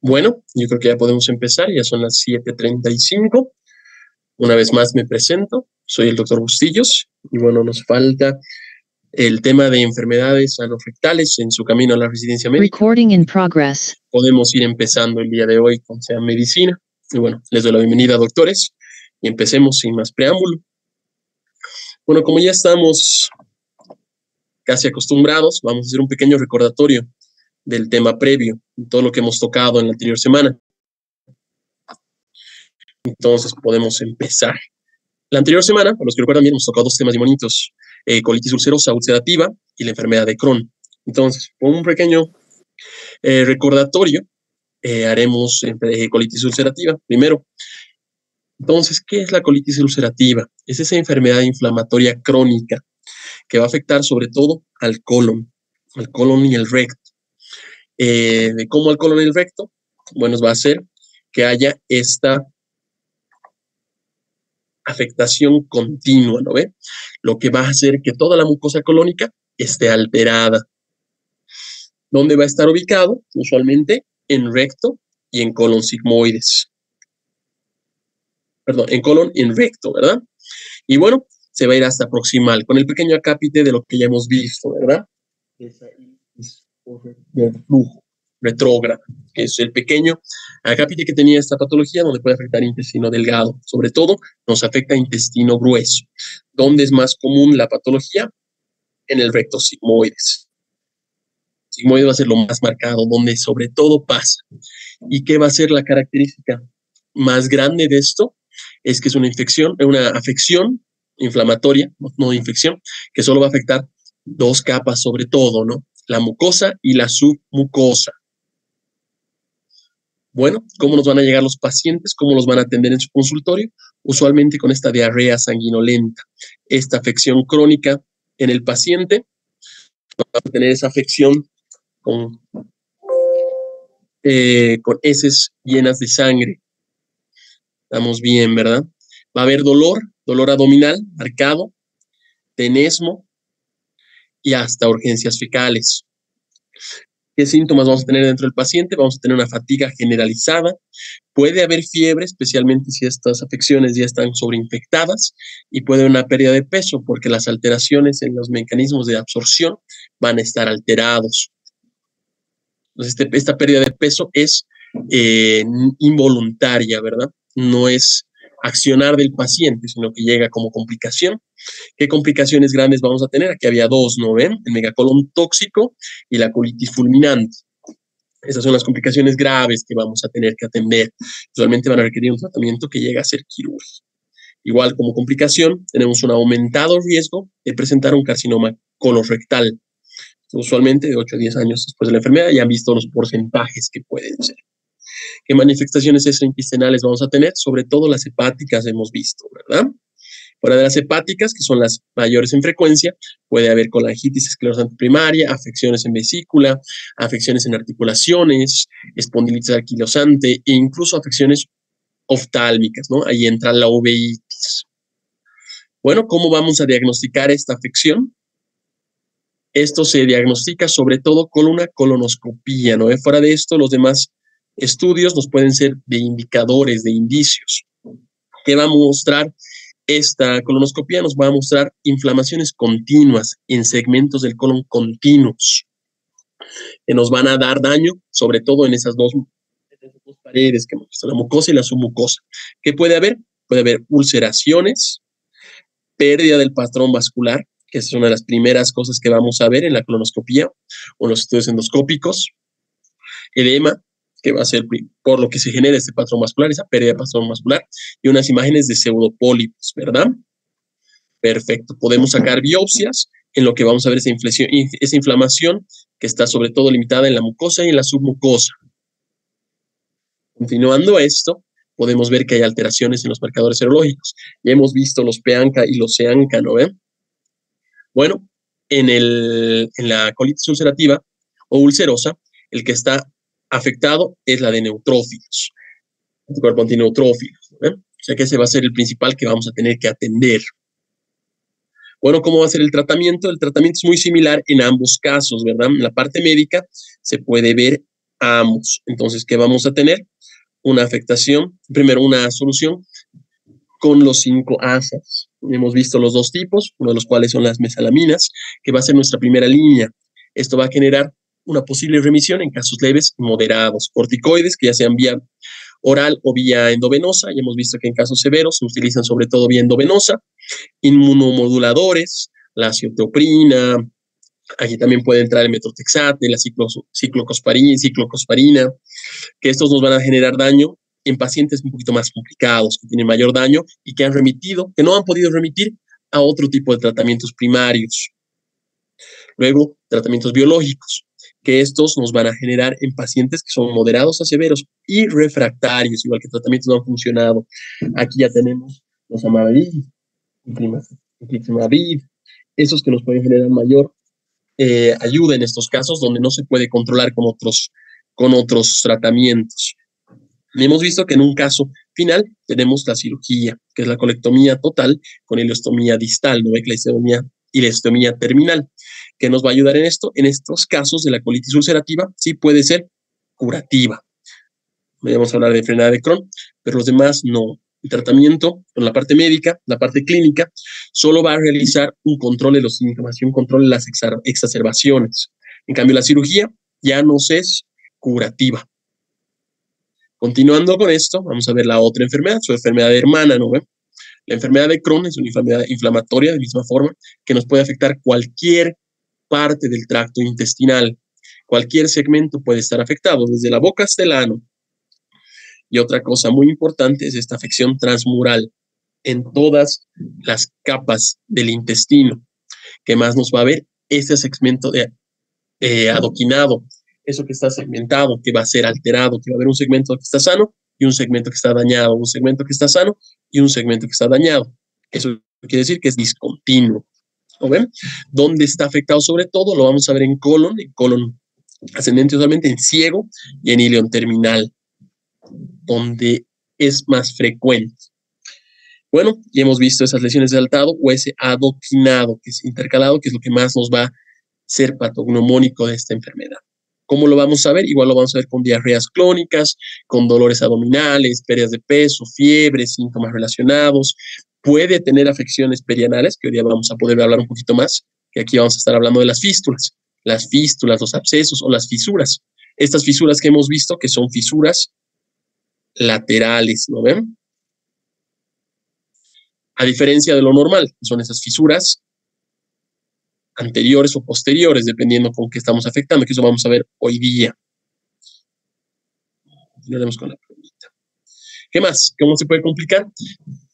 Bueno, yo creo que ya podemos empezar, ya son las 7:35. Una vez más me presento, soy el doctor Bustillos y bueno, nos falta el tema de enfermedades anofrectales en su camino a la residencia médica. Recording in progress. Podemos ir empezando el día de hoy con SEA Medicina. Y bueno, les doy la bienvenida, doctores, y empecemos sin más preámbulo. Bueno, como ya estamos casi acostumbrados, vamos a hacer un pequeño recordatorio del tema previo, todo lo que hemos tocado en la anterior semana. Entonces podemos empezar. La anterior semana, para los que recuerdan bien, hemos tocado dos temas muy bonitos, colitis ulcerosa ulcerativa y la enfermedad de Crohn. Entonces, con un pequeño recordatorio, haremos colitis ulcerativa primero. Entonces, ¿qué es la colitis ulcerativa? Es esa enfermedad inflamatoria crónica que va a afectar sobre todo al colon y el recto. ¿Cómo al colon y el recto? Bueno, va a hacer que haya esta afectación continua, ¿no ve? Lo que va a hacer que toda la mucosa colónica esté alterada. ¿Dónde va a estar ubicado? Usualmente en recto y en colon sigmoides. Perdón, en colon y en recto, ¿verdad? Y bueno, se va a ir hasta proximal, con el pequeño acápite de lo que ya hemos visto, ¿verdad? Esa es del flujo retrógrado, que es el pequeño acápite que tenía esta patología, donde puede afectar intestino delgado. Sobre todo, nos afecta intestino grueso. ¿Dónde es más común la patología? En el recto sigmoides. Sigmoide va a ser lo más marcado, donde sobre todo pasa. ¿Y qué va a ser la característica más grande de esto? Es que es una afección inflamatoria, no infección, que solo va a afectar dos capas sobre todo, ¿no? La mucosa y la submucosa. Bueno, ¿cómo nos van a llegar los pacientes? ¿Cómo los van a atender en su consultorio? Usualmente con esta diarrea sanguinolenta, esta afección crónica en el paciente. Va a tener esa afección con heces llenas de sangre. Estamos bien, ¿verdad? Va a haber dolor abdominal marcado, tenesmo y hasta urgencias fecales. ¿Qué síntomas vamos a tener dentro del paciente? Vamos a tener una fatiga generalizada. Puede haber fiebre, especialmente si estas afecciones ya están sobreinfectadas, y puede haber una pérdida de peso porque las alteraciones en los mecanismos de absorción van a estar alterados. Entonces, esta pérdida de peso es involuntaria, ¿verdad? No es accionar del paciente, sino que llega como complicación. ¿Qué complicaciones grandes vamos a tener? Aquí había dos, ¿no ven? El megacolon tóxico y la colitis fulminante. Esas son las complicaciones graves que vamos a tener que atender. Usualmente van a requerir un tratamiento que llega a ser quirúrgico. Igual como complicación, tenemos un aumentado riesgo de presentar un carcinoma colorectal. Usualmente de 8 a 10 años después de la enfermedad ya han visto los porcentajes que pueden ser. ¿Qué manifestaciones extraintestinales vamos a tener? Sobre todo las hepáticas hemos visto, ¿verdad? Fuera de las hepáticas, que son las mayores en frecuencia, puede haber colangitis esclerosante primaria, afecciones en vesícula, afecciones en articulaciones, espondilitis anquilosante e incluso afecciones oftálmicas, ¿no? Ahí entra la uveitis. Bueno, ¿cómo vamos a diagnosticar esta afección? Esto se diagnostica sobre todo con una colonoscopía, ¿no? Fuera de esto, los demás estudios nos pueden ser de indicadores, de indicios. ¿Qué va a mostrar? Esta colonoscopía nos va a mostrar inflamaciones continuas en segmentos del colon continuos, que nos van a dar daño, sobre todo en esas dos paredes que muestran, la mucosa y la submucosa. ¿Qué puede haber? Puede haber ulceraciones, pérdida del patrón vascular, que es una de las primeras cosas que vamos a ver en la colonoscopía o en los estudios endoscópicos, edema, que va a ser por lo que se genera este patrón vascular, esa pérdida de patrón vascular, y unas imágenes de pseudopólipos, ¿verdad? Perfecto. Podemos sacar biopsias en lo que vamos a ver esa inflamación que está sobre todo limitada en la mucosa y en la submucosa. Continuando esto, podemos ver que hay alteraciones en los marcadores serológicos. Ya hemos visto los PANCA y los CEANCA, ¿no ven? Bueno, en la colitis ulcerativa o ulcerosa, el que está afectado es la de neutrófilos. El cuerpo antineutrófilos, ¿no ven? O sea que ese va a ser el principal que vamos a tener que atender. Bueno, ¿cómo va a ser el tratamiento? El tratamiento es muy similar en ambos casos, ¿verdad? En la parte médica se puede ver ambos. Entonces, ¿qué vamos a tener? Una afectación, primero una solución con los 5 ASAs. Hemos visto los dos tipos, uno de los cuales son las mesalaminas, que va a ser nuestra primera línea. Esto va a generar una posible remisión en casos leves y moderados. Corticoides, que ya sean vía oral o vía endovenosa, ya hemos visto que en casos severos se utilizan sobre todo vía endovenosa. Inmunomoduladores, la citoprina, aquí también puede entrar el metotrexate, la ciclocosparina, que estos nos van a generar daño en pacientes un poquito más complicados, que tienen mayor daño y que han remitido, que no han podido remitir a otro tipo de tratamientos primarios. Luego, tratamientos biológicos, que estos nos van a generar en pacientes que son moderados a severos y refractarios, igual que tratamientos no han funcionado. Aquí ya tenemos los amavir, infliximab, esos que nos pueden generar mayor ayuda en estos casos donde no se puede controlar con otros tratamientos. Y hemos visto que en un caso final tenemos la cirugía, que es la colectomía total con ileostomía distal, no ileostomía terminal. ¿Qué nos va a ayudar en esto? En estos casos de la colitis ulcerativa sí puede ser curativa. Vamos a hablar de enfermedad de Crohn, pero los demás no. El tratamiento, con la parte médica, la parte clínica, solo va a realizar un control de los síntomas y un control de las exacerbaciones. En cambio, la cirugía ya nos es curativa. Continuando con esto, vamos a ver la otra enfermedad, su enfermedad hermana, ¿no? La enfermedad de Crohn es una enfermedad inflamatoria de misma forma que nos puede afectar cualquier parte del tracto intestinal. Cualquier segmento puede estar afectado, desde la boca hasta el ano. Y otra cosa muy importante es esta afección transmural en todas las capas del intestino. ¿Qué más nos va a ver? Este segmento adoquinado, eso que está segmentado, que va a ser alterado, que va a haber un segmento que está sano y un segmento que está dañado, un segmento que está sano y un segmento que está dañado. Eso quiere decir que es discontinuo. ¿No ven? ¿Dónde está afectado sobre todo? Lo vamos a ver en colon ascendente usualmente, en ciego y en ilion terminal, donde es más frecuente. Bueno, ya hemos visto esas lesiones de saltado o ese adoquinado, que es intercalado, que es lo que más nos va a ser patognomónico de esta enfermedad. ¿Cómo lo vamos a ver? Igual lo vamos a ver con diarreas clónicas, con dolores abdominales, pérdidas de peso, fiebre, síntomas relacionados. Puede tener afecciones perianales, que hoy día vamos a poder hablar un poquito más, que aquí vamos a estar hablando de las fístulas, los abscesos o las fisuras. Estas fisuras que hemos visto, que son fisuras laterales, ¿no ven? A diferencia de lo normal, que son esas fisuras anteriores o posteriores, dependiendo con qué estamos afectando, que eso vamos a ver hoy día. Continuaremos con la pregunta. ¿Qué más? ¿Cómo se puede complicar?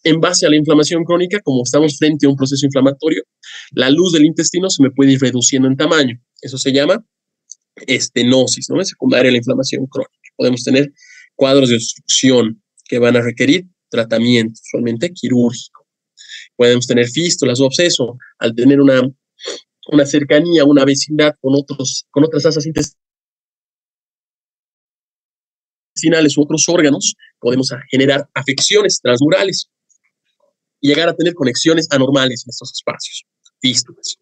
En base a la inflamación crónica, como estamos frente a un proceso inflamatorio, la luz del intestino se me puede ir reduciendo en tamaño. Eso se llama estenosis, ¿no? Es secundaria a la inflamación crónica. Podemos tener cuadros de obstrucción que van a requerir tratamiento, usualmente quirúrgico. Podemos tener fístulas o absceso al tener una cercanía, una vecindad con otras asas intestinales u otros órganos, podemos generar afecciones transmurales y llegar a tener conexiones anormales en estos espacios, fístulas.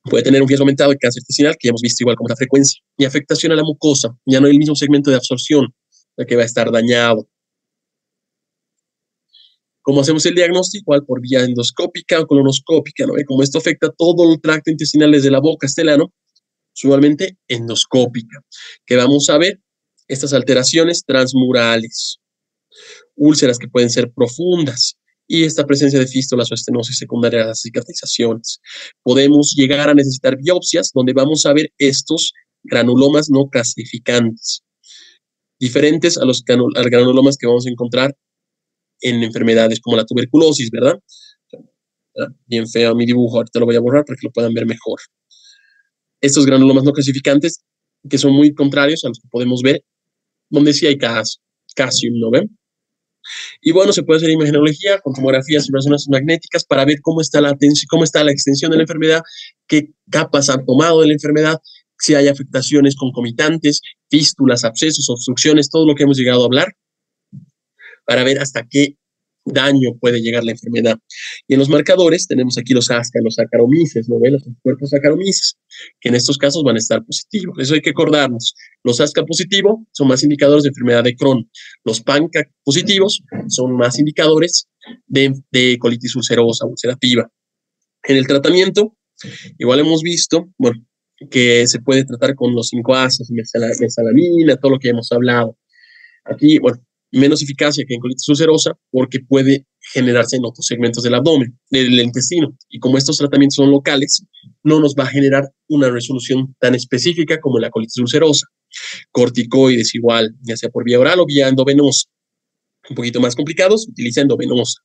Puede tener un riesgo aumentado de cáncer intestinal, que ya hemos visto igual como la frecuencia, y afectación a la mucosa. Ya no hay el mismo segmento de absorción, ya que va a estar dañado. ¿Cómo hacemos el diagnóstico? Igual por vía endoscópica o colonoscópica, ¿no? Como esto afecta todo el tracto intestinal desde la boca hasta el ano, usualmente endoscópica, que vamos a ver estas alteraciones transmurales, úlceras que pueden ser profundas y esta presencia de fístulas o estenosis secundaria a las cicatrizaciones. Podemos llegar a necesitar biopsias donde vamos a ver estos granulomas no calcificantes, diferentes a los granulomas que vamos a encontrar en enfermedades como la tuberculosis, ¿verdad? Bien feo mi dibujo, ahorita lo voy a borrar para que lo puedan ver mejor. Estos granulomas no calcificantes, que son muy contrarios a los que podemos ver, donde sí hay calcium, ¿no ven? Y bueno, se puede hacer imagenología con tomografías y resonancias magnéticas para ver cómo está la extensión de la enfermedad, qué capas han tomado de la enfermedad, si hay afectaciones concomitantes, fístulas, abscesos, obstrucciones, todo lo que hemos llegado a hablar, para ver hasta qué daño puede llegar la enfermedad. Y en los marcadores tenemos aquí los ASCA, los Saccharomyces, ¿no ven? Los cuerpos Saccharomyces, que en estos casos van a estar positivos. Eso hay que acordarnos. Los ASCA positivos son más indicadores de enfermedad de Crohn. Los PANCA positivos son más indicadores de colitis ulcerosa, ulcerativa. En el tratamiento, igual hemos visto, bueno, que se puede tratar con los 5 ASAs, mesalamina, todo lo que hemos hablado. Aquí, bueno, menos eficacia que en colitis ulcerosa porque puede generarse en otros segmentos del abdomen, del intestino. Y como estos tratamientos son locales, no nos va a generar una resolución tan específica como la colitis ulcerosa. Corticoides igual, ya sea por vía oral o vía endovenosa. Un poquito más complicados, utiliza endovenosa.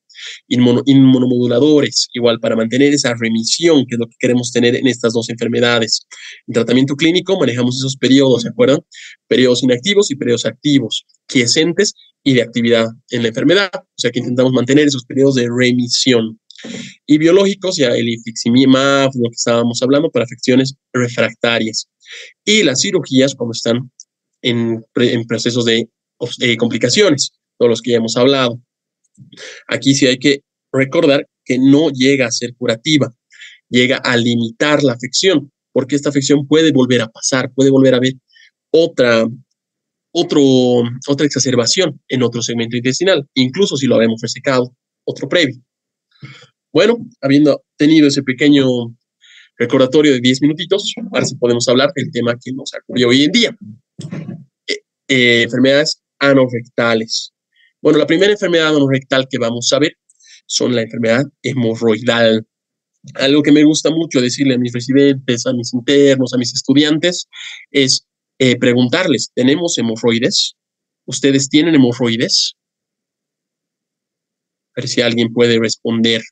Inmunomoduladores, igual para mantener esa remisión, que es lo que queremos tener en estas dos enfermedades. En tratamiento clínico manejamos esos periodos, ¿se acuerdan? Periodos inactivos y periodos activos, quiescentes y de actividad en la enfermedad. O sea que intentamos mantener esos periodos de remisión. Y biológicos, ya el infliximab, lo que estábamos hablando, para afecciones refractarias. Y las cirugías, cuando están en procesos de complicaciones, todos los que ya hemos hablado. Aquí sí hay que recordar que no llega a ser curativa, llega a limitar la afección, porque esta afección puede volver a pasar, puede volver a haber otra exacerbación en otro segmento intestinal, incluso si lo habíamos resecado, otro previo. Bueno, habiendo tenido ese pequeño recordatorio de 10 minutitos, ahora sí podemos hablar del tema que nos ocurrió hoy en día. Enfermedades anorrectales. Bueno, la primera enfermedad anorrectal que vamos a ver son la enfermedad hemorroidal. Algo que me gusta mucho decirle a mis residentes, a mis internos, a mis estudiantes, es preguntarles, ¿tenemos hemorroides? ¿Ustedes tienen hemorroides? A ver si alguien puede responder.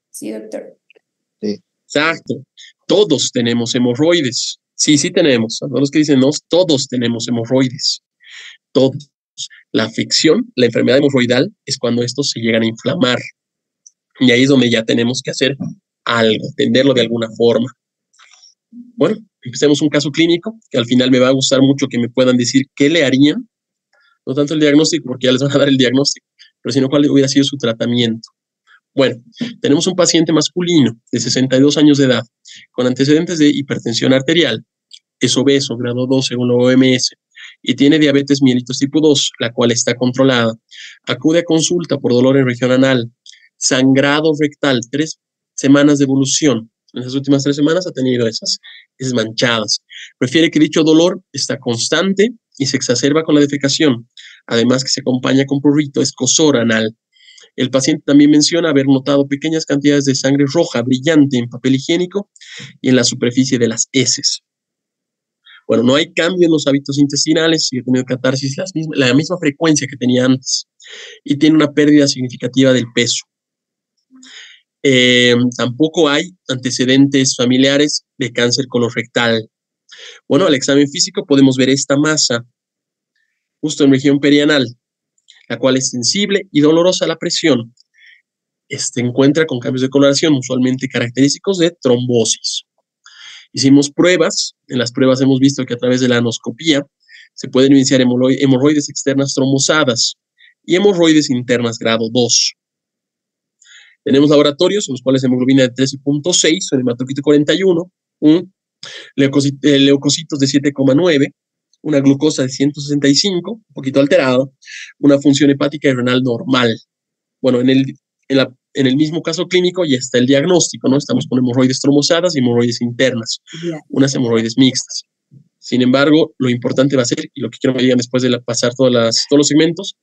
Sí, doctor. Sí. Exacto. Todos tenemos hemorroides. Sí, sí tenemos. A todos los que dicen no, todos tenemos hemorroides. Todos. La afección, la enfermedad hemorroidal, es cuando estos se llegan a inflamar. Y ahí es donde ya tenemos que hacer algo, atenderlo de alguna forma. Bueno, empecemos un caso clínico, que al final me va a gustar mucho que me puedan decir qué le harían, no tanto el diagnóstico, porque ya les van a dar el diagnóstico, pero sino cuál hubiera sido su tratamiento. Bueno, tenemos un paciente masculino de 62 años de edad, con antecedentes de hipertensión arterial, es obeso, grado 2 según la OMS, y tiene diabetes mellitus tipo 2, la cual está controlada. Acude a consulta por dolor en región anal, sangrado rectal, 3 semanas de evolución. En las últimas 3 semanas ha tenido esas manchadas. Refiere que dicho dolor está constante y se exacerba con la defecación, además que se acompaña con prurito, escozor anal. El paciente también menciona haber notado pequeñas cantidades de sangre roja brillante en papel higiénico y en la superficie de las heces. Bueno, no hay cambio en los hábitos intestinales, sigue teniendo catarsis la misma frecuencia que tenía antes y tiene una pérdida significativa del peso. Tampoco hay antecedentes familiares de cáncer colorectal. Bueno, al examen físico podemos ver esta masa justo en región perianal, la cual es sensible y dolorosa a la presión. Se encuentra con cambios de coloración usualmente característicos de trombosis. Hicimos pruebas, en las pruebas hemos visto que a través de la anoscopía se pueden evidenciar hemorroides externas trombosadas y hemorroides internas grado 2. Tenemos laboratorios en los cuales hemoglobina de 13.6, un hematocrito 41, leucocitos de 7,9, una glucosa de 165, un poquito alterada, una función hepática y renal normal. Bueno, en el mismo caso clínico ya está el diagnóstico, ¿no? Estamos con hemorroides trombosadas y hemorroides internas, unas hemorroides mixtas. Sin embargo, lo importante va a ser, y lo que quiero que me digan después de pasar todos los segmentos,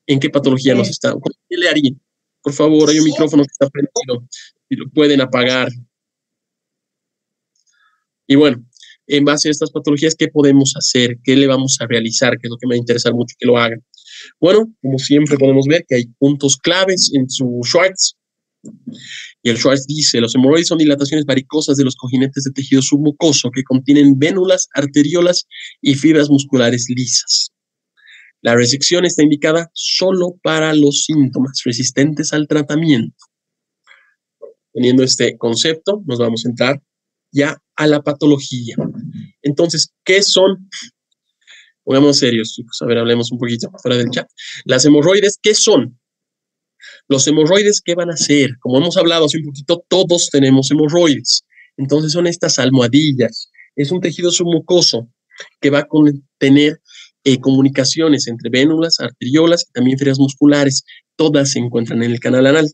en qué patología nos está, ¿qué le harían? Por favor, hay un micrófono que está prendido, y lo pueden apagar. Y bueno, en base a estas patologías, ¿qué podemos hacer? ¿Qué le vamos a realizar? Que es lo que me va a interesar mucho que lo hagan. Bueno, como siempre podemos ver que hay puntos claves en su Schwartz. Y el Schwartz dice, los hemorroides son dilataciones varicosas de los cojinetes de tejido submucoso que contienen vénulas, arteriolas y fibras musculares lisas. La resección está indicada solo para los síntomas resistentes al tratamiento. Teniendo este concepto, nos vamos a entrar ya a la patología. Entonces, ¿qué son Pongamos serios, chicos. A ver, hablemos un poquito fuera del chat. Las hemorroides, ¿qué son? Los hemorroides, ¿qué van a hacer? Como hemos hablado hace un poquito, todos tenemos hemorroides. Entonces son estas almohadillas. Es un tejido submucoso que va a tener comunicaciones entre vénulas, arteriolas y también fibras musculares. Todas se encuentran en el canal anal.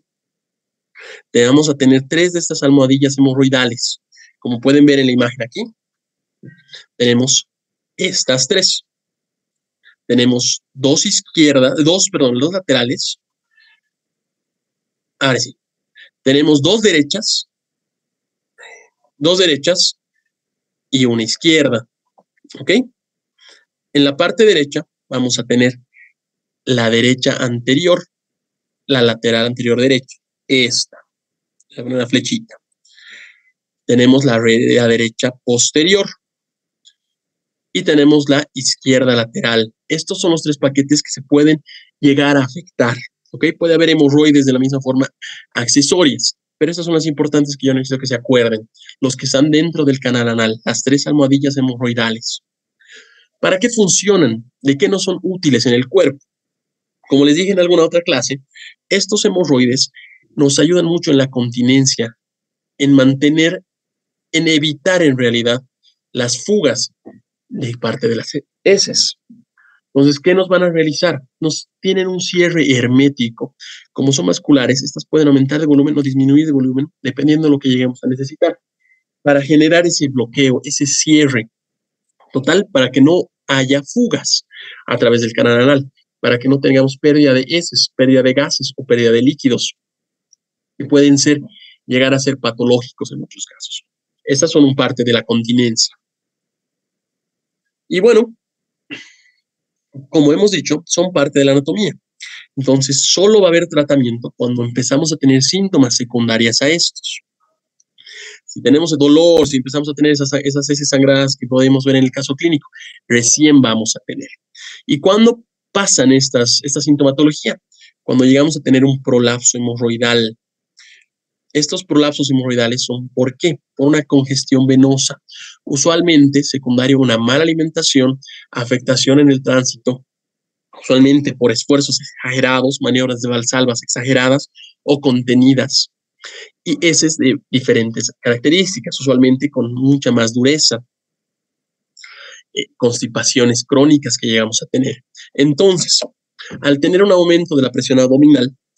Vamos a tener 3 de estas almohadillas hemorroidales. Como pueden ver en la imagen aquí, tenemos estas 3. Tenemos dos laterales. Ahora sí. Tenemos dos derechas y una izquierda. ¿Ok? En la parte derecha vamos a tener la derecha anterior, la lateral anterior derecha. Esta. Una flechita. Tenemos la derecha posterior. Y tenemos la izquierda lateral. Estos son los 3 paquetes que se pueden llegar a afectar. ¿Ok? Puede haber hemorroides de la misma forma accesorias, pero estas son las importantes que yo necesito que se acuerden. Los que están dentro del canal anal, las 3 almohadillas hemorroidales. ¿Para qué funcionan? ¿De qué no son útiles en el cuerpo? Como les dije en alguna otra clase, estos hemorroides nos ayudan mucho en la continencia, en evitar en realidad las fugas de parte de las heces. Entonces, ¿qué nos van a realizar? Nos tienen un cierre hermético. Como son vasculares, estas pueden aumentar de volumen o disminuir de volumen, dependiendo de lo que lleguemos a necesitar, para generar ese bloqueo, ese cierre total, para que no haya fugas a través del canal anal, para que no tengamos pérdida de heces, pérdida de gases o pérdida de líquidos, que pueden llegar a ser patológicos en muchos casos. Estas son un parte de la continencia. Y bueno, como hemos dicho, son parte de la anatomía. Entonces, solo va a haber tratamiento cuando empezamos a tener síntomas secundarios a estos. Si tenemos dolor, si empezamos a tener esas heces sangradas que podemos ver en el caso clínico, recién vamos a tener. ¿Y cuándo pasan esta sintomatología? Cuando llegamos a tener un prolapso hemorroidal. Estos prolapsos hemorroidales son, ¿por qué? Por una congestión venosa. Usualmente secundario a una mala alimentación, afectación en el tránsito, usualmente por esfuerzos exagerados, maniobras de valsalvas exageradas o contenidas, y heces de diferentes características, usualmente con mucha más dureza, constipaciones crónicas que llegamos a tener. Entonces, al tener un aumento de la presión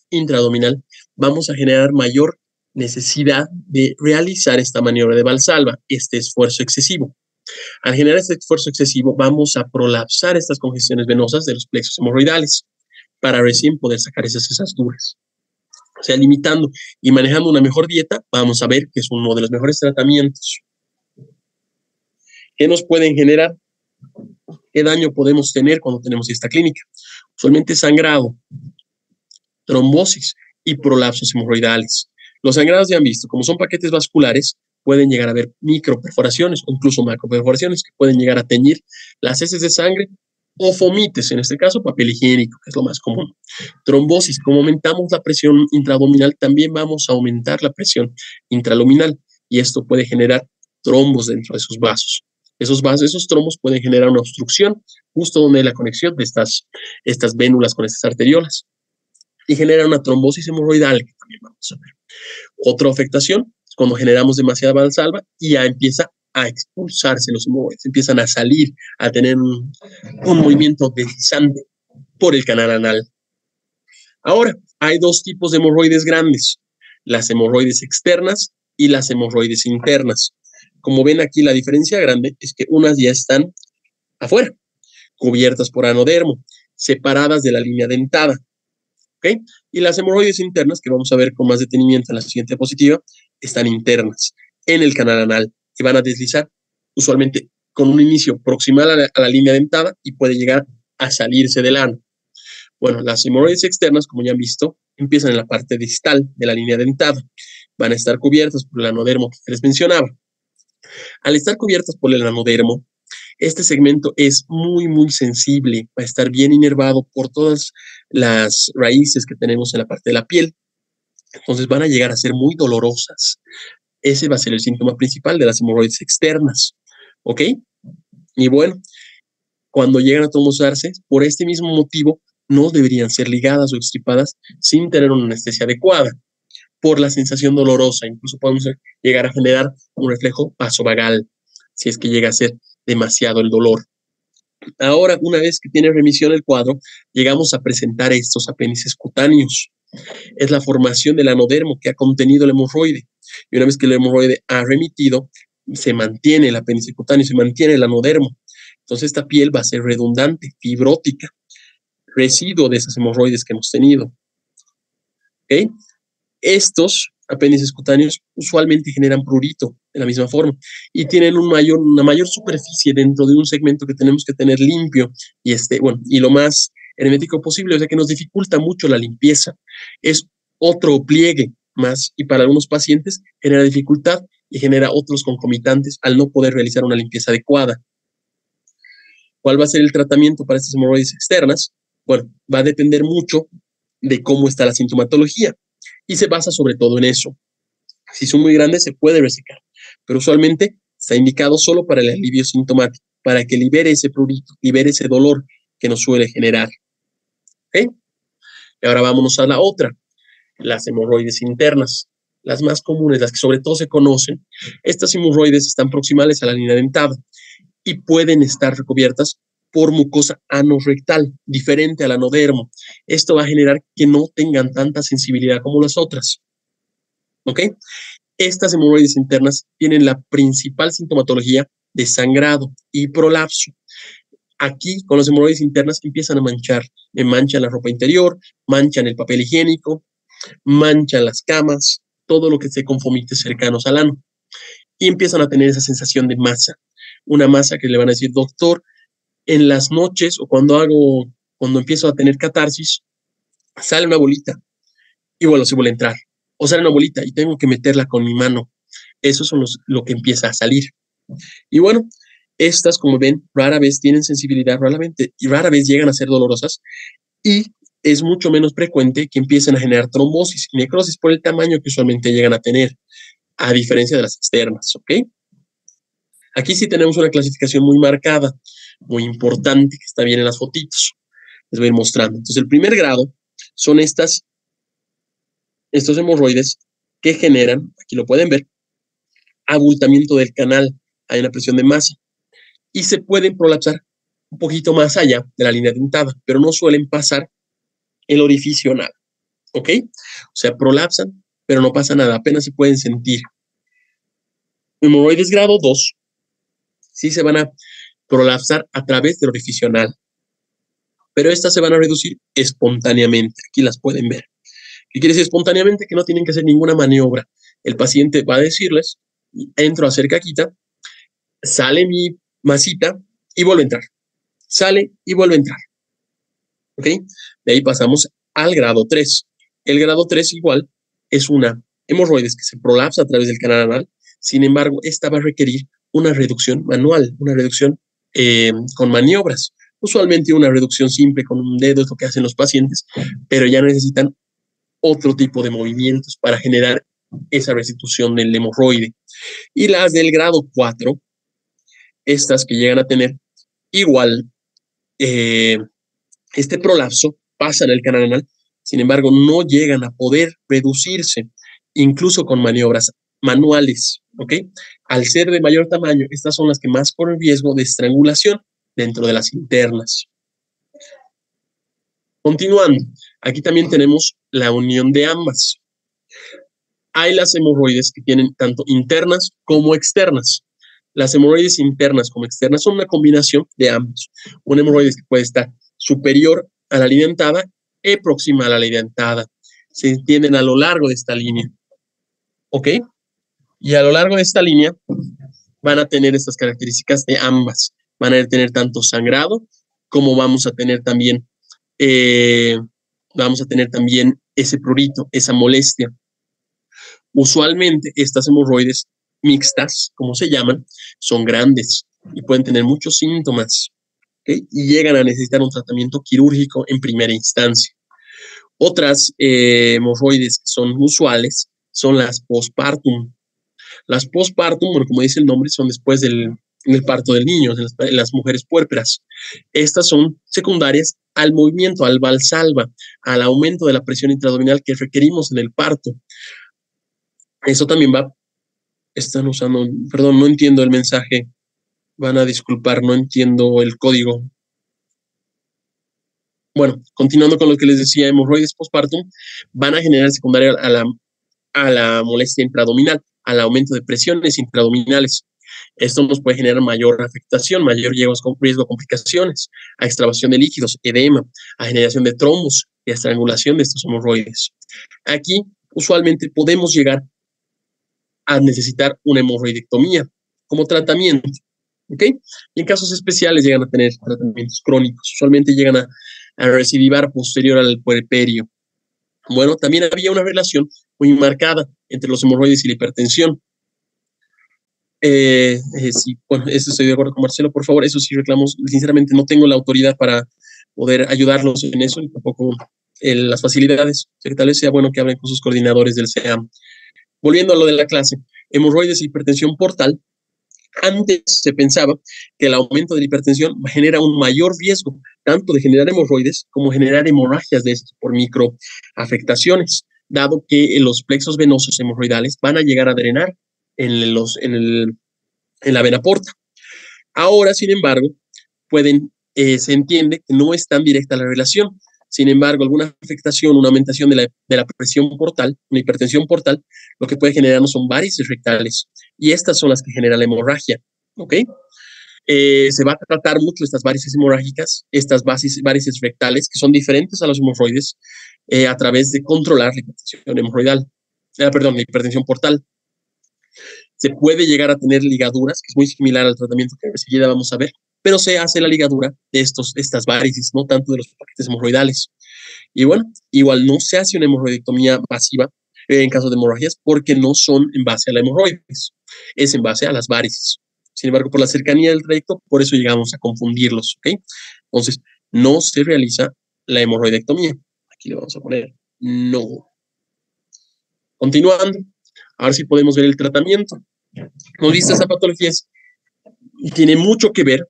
intraabdominal, vamos a generar mayor necesidad de realizar esta maniobra de valsalva, este esfuerzo excesivo. Al generar este esfuerzo excesivo, vamos a prolapsar estas congestiones venosas de los plexos hemorroidales para recién poder sacar esas heces duras. O sea, limitando y manejando una mejor dieta, vamos a ver que es uno de los mejores tratamientos. ¿Qué nos pueden generar? ¿Qué daño podemos tener cuando tenemos esta clínica? Usualmente sangrado, trombosis y prolapsos hemorroidales. Los sangrados ya han visto, como son paquetes vasculares, pueden llegar a haber microperforaciones o incluso macroperforaciones que pueden llegar a teñir las heces de sangre o fomites, en este caso papel higiénico, que es lo más común. Trombosis, como aumentamos la presión intraabdominal, también vamos a aumentar la presión intraluminal y esto puede generar trombos dentro de esos vasos. Esos trombos pueden generar una obstrucción justo donde hay la conexión de estas vénulas con estas arteriolas y genera una trombosis hemorroidal que también vamos a ver. Otra afectación es cuando generamos demasiada valsalva y ya empieza a expulsarse los hemorroides, empiezan a salir, a tener un movimiento deslizante por el canal anal. Ahora, hay 2 tipos de hemorroides grandes, las hemorroides externas y las hemorroides internas. Como ven aquí, la diferencia grande es que unas ya están afuera, cubiertas por anodermo, separadas de la línea dentada. ¿Okay? Y las hemorroides internas, que vamos a ver con más detenimiento en la siguiente diapositiva, están internas en el canal anal y van a deslizar usualmente con un inicio proximal a la línea dentada y puede llegar a salirse del ano. Bueno, las hemorroides externas, como ya han visto, empiezan en la parte distal de la línea dentada. Van a estar cubiertas por el anodermo que les mencionaba. Al estar cubiertas por el anodermo, este segmento es muy, muy sensible, va a estar bien inervado por todas las raíces que tenemos en la parte de la piel. Entonces van a llegar a ser muy dolorosas. Ese va a ser el síntoma principal de las hemorroides externas. ¿Ok? Y bueno, cuando llegan a trombosarse, por este mismo motivo, no deberían ser ligadas o extirpadas sin tener una anestesia adecuada, por la sensación dolorosa. Incluso podemos llegar a generar un reflejo vasovagal, si es que llega a ser demasiado el dolor. Ahora, una vez que tiene remisión el cuadro, llegamos a presentar estos apéndices cutáneos. Es la formación del anodermo que ha contenido el hemorroide. Y una vez que el hemorroide ha remitido, se mantiene el apéndice cutáneo, se mantiene el anodermo. Entonces, esta piel va a ser redundante, fibrótica, residuo de esas hemorroides que hemos tenido. ¿Okay? Estos apéndices cutáneos usualmente generan prurito de la misma forma y tienen una mayor superficie dentro de un segmento que tenemos que tener limpio y lo más hermético posible, o sea que nos dificulta mucho la limpieza. Es otro pliegue más y para algunos pacientes genera dificultad y genera otros concomitantes al no poder realizar una limpieza adecuada. ¿Cuál va a ser el tratamiento para estas hemorroides externas? Bueno, va a depender mucho de cómo está la sintomatología y se basa sobre todo en eso. Si son muy grandes, se puede resecar, pero usualmente está indicado solo para el alivio sintomático, para que libere ese prurito, libere ese dolor que nos suele generar. ¿Okay? Y ahora vámonos a la otra, las hemorroides internas, las más comunes, las que sobre todo se conocen. Estas hemorroides están proximales a la línea dentada y pueden estar recubiertas por mucosa anorrectal, diferente al anodermo. Esto va a generar que no tengan tanta sensibilidad como las otras. ¿Ok? Estas hemorroides internas tienen la principal sintomatología de sangrado y prolapso. Aquí, con las hemorroides internas, empiezan a manchan la ropa interior, manchan el papel higiénico, manchan las camas, todo lo que esté con fomites cercanos al ano. Y empiezan a tener esa sensación de masa, una masa que le van a decir, doctor, en las noches o cuando empiezo a tener catarsis, sale una bolita y bueno, se vuelve a entrar. O sale una bolita y tengo que meterla con mi mano. Eso son lo que empieza a salir. Y bueno, estas, como ven, rara vez tienen sensibilidad, rara vez llegan a ser dolorosas y es mucho menos frecuente que empiecen a generar trombosis y necrosis por el tamaño que usualmente llegan a tener, a diferencia de las externas, ¿ok? Aquí sí tenemos una clasificación muy marcada, muy importante, que está bien en las fotitos. Les voy a ir mostrando. Entonces, el primer grado son estos hemorroides que generan, aquí lo pueden ver, abultamiento del canal, hay una presión de masa y se pueden prolapsar un poquito más allá de la línea dentada, pero no suelen pasar el orificio anal, ¿ok? O sea, prolapsan, pero no pasa nada, apenas se pueden sentir. Hemorroides grado 2 sí se van a prolapsar a través del orificio anal, pero estas se van a reducir espontáneamente, aquí las pueden ver. ¿Qué quiere decir espontáneamente? Que no tienen que hacer ninguna maniobra. El paciente va a decirles, entro a hacer caquita, sale mi masita y vuelve a entrar. Sale y vuelve a entrar. ¿Ok? De ahí pasamos al grado 3. El grado 3 igual es una hemorroides que se prolapsa a través del canal anal. Sin embargo, esta va a requerir una reducción manual, una reducción con maniobras. Usualmente una reducción simple con un dedo es lo que hacen los pacientes, pero ya necesitan otro tipo de movimientos para generar esa restitución del hemorroide. Y las del grado 4, estas que llegan a tener igual este prolapso, pasan el canal anal, sin embargo no llegan a poder reducirse, incluso con maniobras manuales, ¿ok? Al ser de mayor tamaño, estas son las que más corren riesgo de estrangulación dentro de las internas. Continuando, aquí también tenemos la unión de ambas. Hay las hemorroides que tienen tanto internas como externas. Las hemorroides internas como externas son una combinación de ambos. Una hemorroide que puede estar superior a la línea dentada y proximal a la línea dentada. Se entienden a lo largo de esta línea. ¿Ok? Y a lo largo de esta línea van a tener estas características de ambas. Van a tener tanto sangrado como vamos a tener también ese prurito, esa molestia. Usualmente estas hemorroides mixtas, como se llaman, son grandes y pueden tener muchos síntomas, ¿okay? Y llegan a necesitar un tratamiento quirúrgico en primera instancia. Otras hemorroides que son usuales son las postpartum. Las postpartum, bueno, como dice el nombre, son después del en el parto del niño, en las mujeres puérperas. Estas son secundarias al movimiento, al valsalva, al aumento de la presión intraabdominal que requerimos en el parto. Eso también están usando, perdón, no entiendo el mensaje, van a disculpar, no entiendo el código. Bueno, continuando con lo que les decía, hemorroides postpartum van a generar secundaria a la molestia intraabdominal, al aumento de presiones intraabdominales. Esto nos puede generar mayor afectación, mayor riesgo a complicaciones, a extravasación de líquidos, edema, a generación de trombos y a estrangulación de estos hemorroides. Aquí, usualmente, podemos llegar a necesitar una hemorroidectomía como tratamiento, ¿ok? Y en casos especiales llegan a tener tratamientos crónicos, usualmente llegan a recidivar posterior al puerperio. Bueno, también había una relación muy marcada entre los hemorroides y la hipertensión. Sí, bueno, eso estoy de acuerdo con Marcelo, por favor, eso sí reclamos, sinceramente no tengo la autoridad para poder ayudarlos en eso y tampoco las facilidades, o sea, que tal vez sea bueno que hablen con sus coordinadores del SEAM. Volviendo a lo de la clase, hemorroides y hipertensión portal, antes se pensaba que el aumento de la hipertensión genera un mayor riesgo, tanto de generar hemorroides como generar hemorragias de estos por microafectaciones, dado que los plexos venosos hemorroidales van a llegar a drenar en la vena porta. Ahora, sin embargo, se entiende que no es tan directa la relación. Sin embargo, alguna afectación, una aumentación de la presión portal, una hipertensión portal, lo que puede generarnos son varices rectales. Y estas son las que generan la hemorragia. ¿Ok? Se va a tratar mucho estas varices hemorrágicas, estas varices rectales, que son diferentes a los hemorroides, a través de controlar la hipertensión hemorroidal. La hipertensión portal. Se puede llegar a tener ligaduras, que es muy similar al tratamiento que enseguida vamos a ver, pero se hace la ligadura de estas varices, no tanto de los paquetes hemorroidales. Y bueno, igual no se hace una hemorroidectomía masiva en caso de hemorragias porque no son en base a la hemorroides, es en base a las varices. Sin embargo, por la cercanía del trayecto, por eso llegamos a confundirlos, ¿ok? Entonces, no se realiza la hemorroidectomía. Aquí le vamos a poner no. Continuando, ahora sí podemos ver el tratamiento. Como viste, esta patología tiene mucho que ver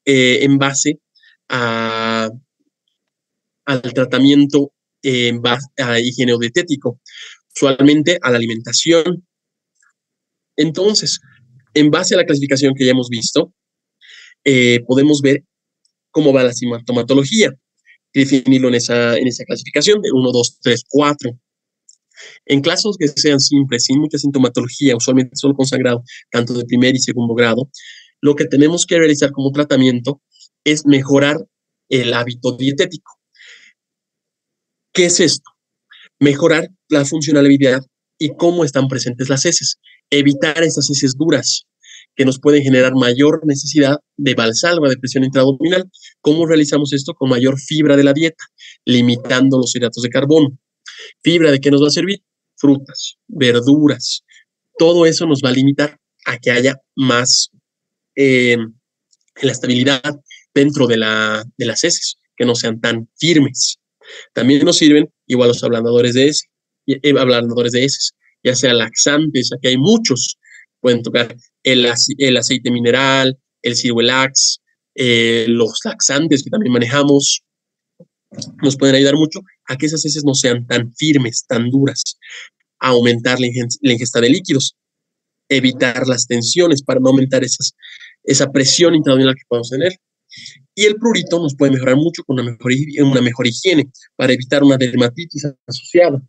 en base al tratamiento en base a higiene dietético, usualmente a la alimentación. Entonces, en base a la clasificación que ya hemos visto, podemos ver cómo va la sintomatología y definirlo en esa clasificación de 1, 2, 3, 4. En casos que sean simples, sin mucha sintomatología, usualmente solo con sangrado, tanto de primer y segundo grado, lo que tenemos que realizar como tratamiento es mejorar el hábito dietético. ¿Qué es esto? Mejorar la funcionalidad y cómo están presentes las heces. Evitar esas heces duras que nos pueden generar mayor necesidad de valsalva, de presión intraabdominal. ¿Cómo realizamos esto? Con mayor fibra de la dieta, limitando los hidratos de carbono. ¿Fibra de qué nos va a servir? Frutas, verduras. Todo eso nos va a limitar a que haya más la estabilidad dentro de las heces, que no sean tan firmes. También nos sirven igual los ablandadores de heces, ya sea laxantes, aquí hay muchos, pueden tocar el aceite mineral, el Ciruelax, los laxantes que también manejamos, nos pueden ayudar mucho a que esas heces no sean tan firmes, tan duras, a aumentar la ingesta de líquidos, evitar las tensiones para no aumentar esa presión intraabdominal que podemos tener. Y el prurito nos puede mejorar mucho con una mejor higiene para evitar una dermatitis asociada.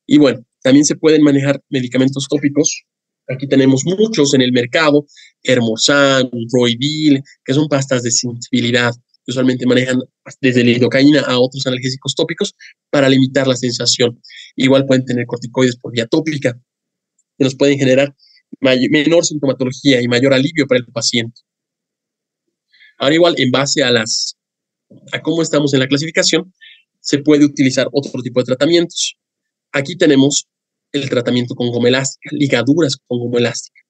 Y bueno, también se pueden manejar medicamentos tópicos. Aquí tenemos muchos en el mercado, Hermosan, Roidil, que son pastas de sensibilidad. Usualmente manejan desde la lidocaína a otros analgésicos tópicos para limitar la sensación. Igual pueden tener corticoides por vía tópica, que nos pueden generar menor sintomatología y mayor alivio para el paciente. Ahora igual, en base a cómo estamos en la clasificación, se puede utilizar otro tipo de tratamientos. Aquí tenemos el tratamiento con goma elástica, ligaduras con goma elástica.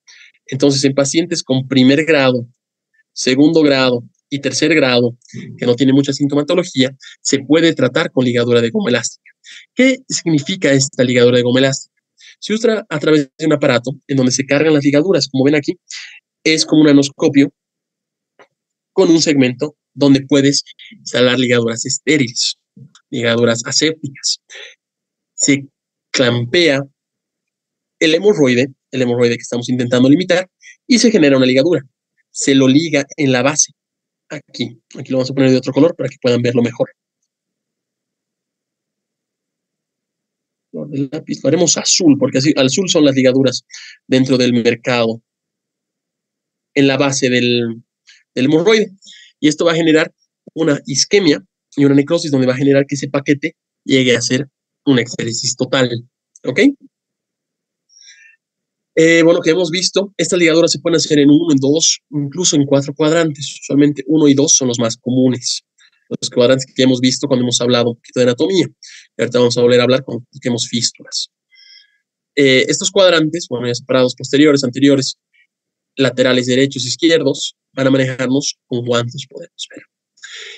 Entonces, en pacientes con primer grado, segundo grado y tercer grado, que no tienen mucha sintomatología, se puede tratar con ligadura de goma elástica. ¿Qué significa esta ligadura de goma elástica? Se usa a través de un aparato en donde se cargan las ligaduras, como ven aquí, es como un anoscopio con un segmento donde puedes instalar ligaduras estériles, ligaduras asépticas. Se clampea el hemorroide que estamos intentando limitar, y se genera una ligadura. Se lo liga en la base. Aquí lo vamos a poner de otro color para que puedan verlo mejor. El lápiz lo haremos azul, porque así azul son las ligaduras dentro del mercado, en la base del hemorroide. Y esto va a generar una isquemia y una necrosis, donde va a generar que ese paquete llegue a ser una exéresis total. ¿Ok? Bueno, que hemos visto, estas ligaduras se pueden hacer en 1, en 2, incluso en 4 cuadrantes. Usualmente 1 y 2 son los más comunes. Los cuadrantes que hemos visto cuando hemos hablado un poquito de anatomía. Y ahorita vamos a volver a hablar cuando busquemos fístulas. Estos cuadrantes, bueno, ya separados, posteriores, anteriores, laterales derechos, izquierdos, van a manejarnos con guantes, podemos ver.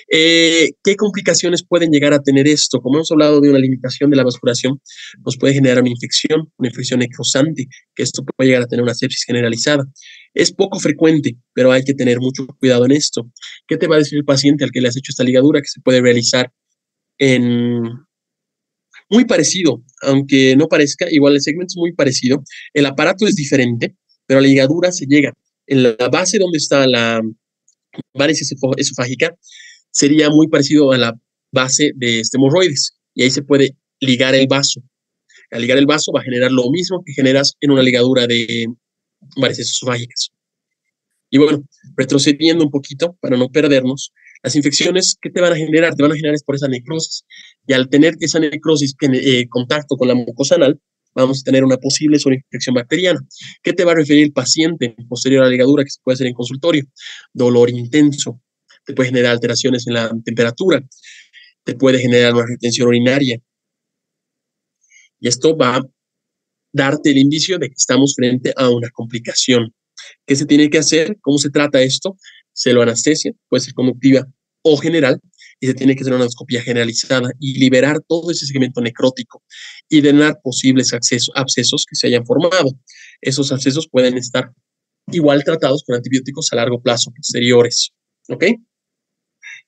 ¿Qué complicaciones pueden llegar a tener esto? Como hemos hablado de una limitación de la vasculación, nos puede generar una infección necrosante, que esto puede llegar a tener una sepsis generalizada. Es poco frecuente, pero hay que tener mucho cuidado en esto. ¿Qué te va a decir el paciente al que le has hecho esta ligadura? Que se puede realizar en muy parecido, aunque no parezca, igual el segmento es muy parecido. El aparato es diferente, pero la ligadura se llega en la base donde está la varices esofágica, sería muy parecido a la base de este hemorroides, y ahí se puede ligar el vaso. Al ligar el vaso va a generar lo mismo que generas en una ligadura de varices esofágicas. Y bueno, retrocediendo un poquito para no perdernos, las infecciones que te van a generar, es por esa necrosis. Y al tener esa necrosis en contacto con la mucosa anal, vamos a tener una posible sobreinfección bacteriana. ¿Qué te va a referir el paciente posterior a la ligadura que se puede hacer en consultorio? Dolor intenso, te puede generar alteraciones en la temperatura, te puede generar una retención urinaria. Y esto va a darte el indicio de que estamos frente a una complicación. ¿Qué se tiene que hacer? ¿Cómo se trata esto? Se lo anestesia, puede ser conductiva o general, y se tiene que hacer una endoscopia generalizada y liberar todo ese segmento necrótico y drenar posibles abscesos que se hayan formado. Esos abscesos pueden estar igual tratados con antibióticos a largo plazo posteriores. ¿Ok?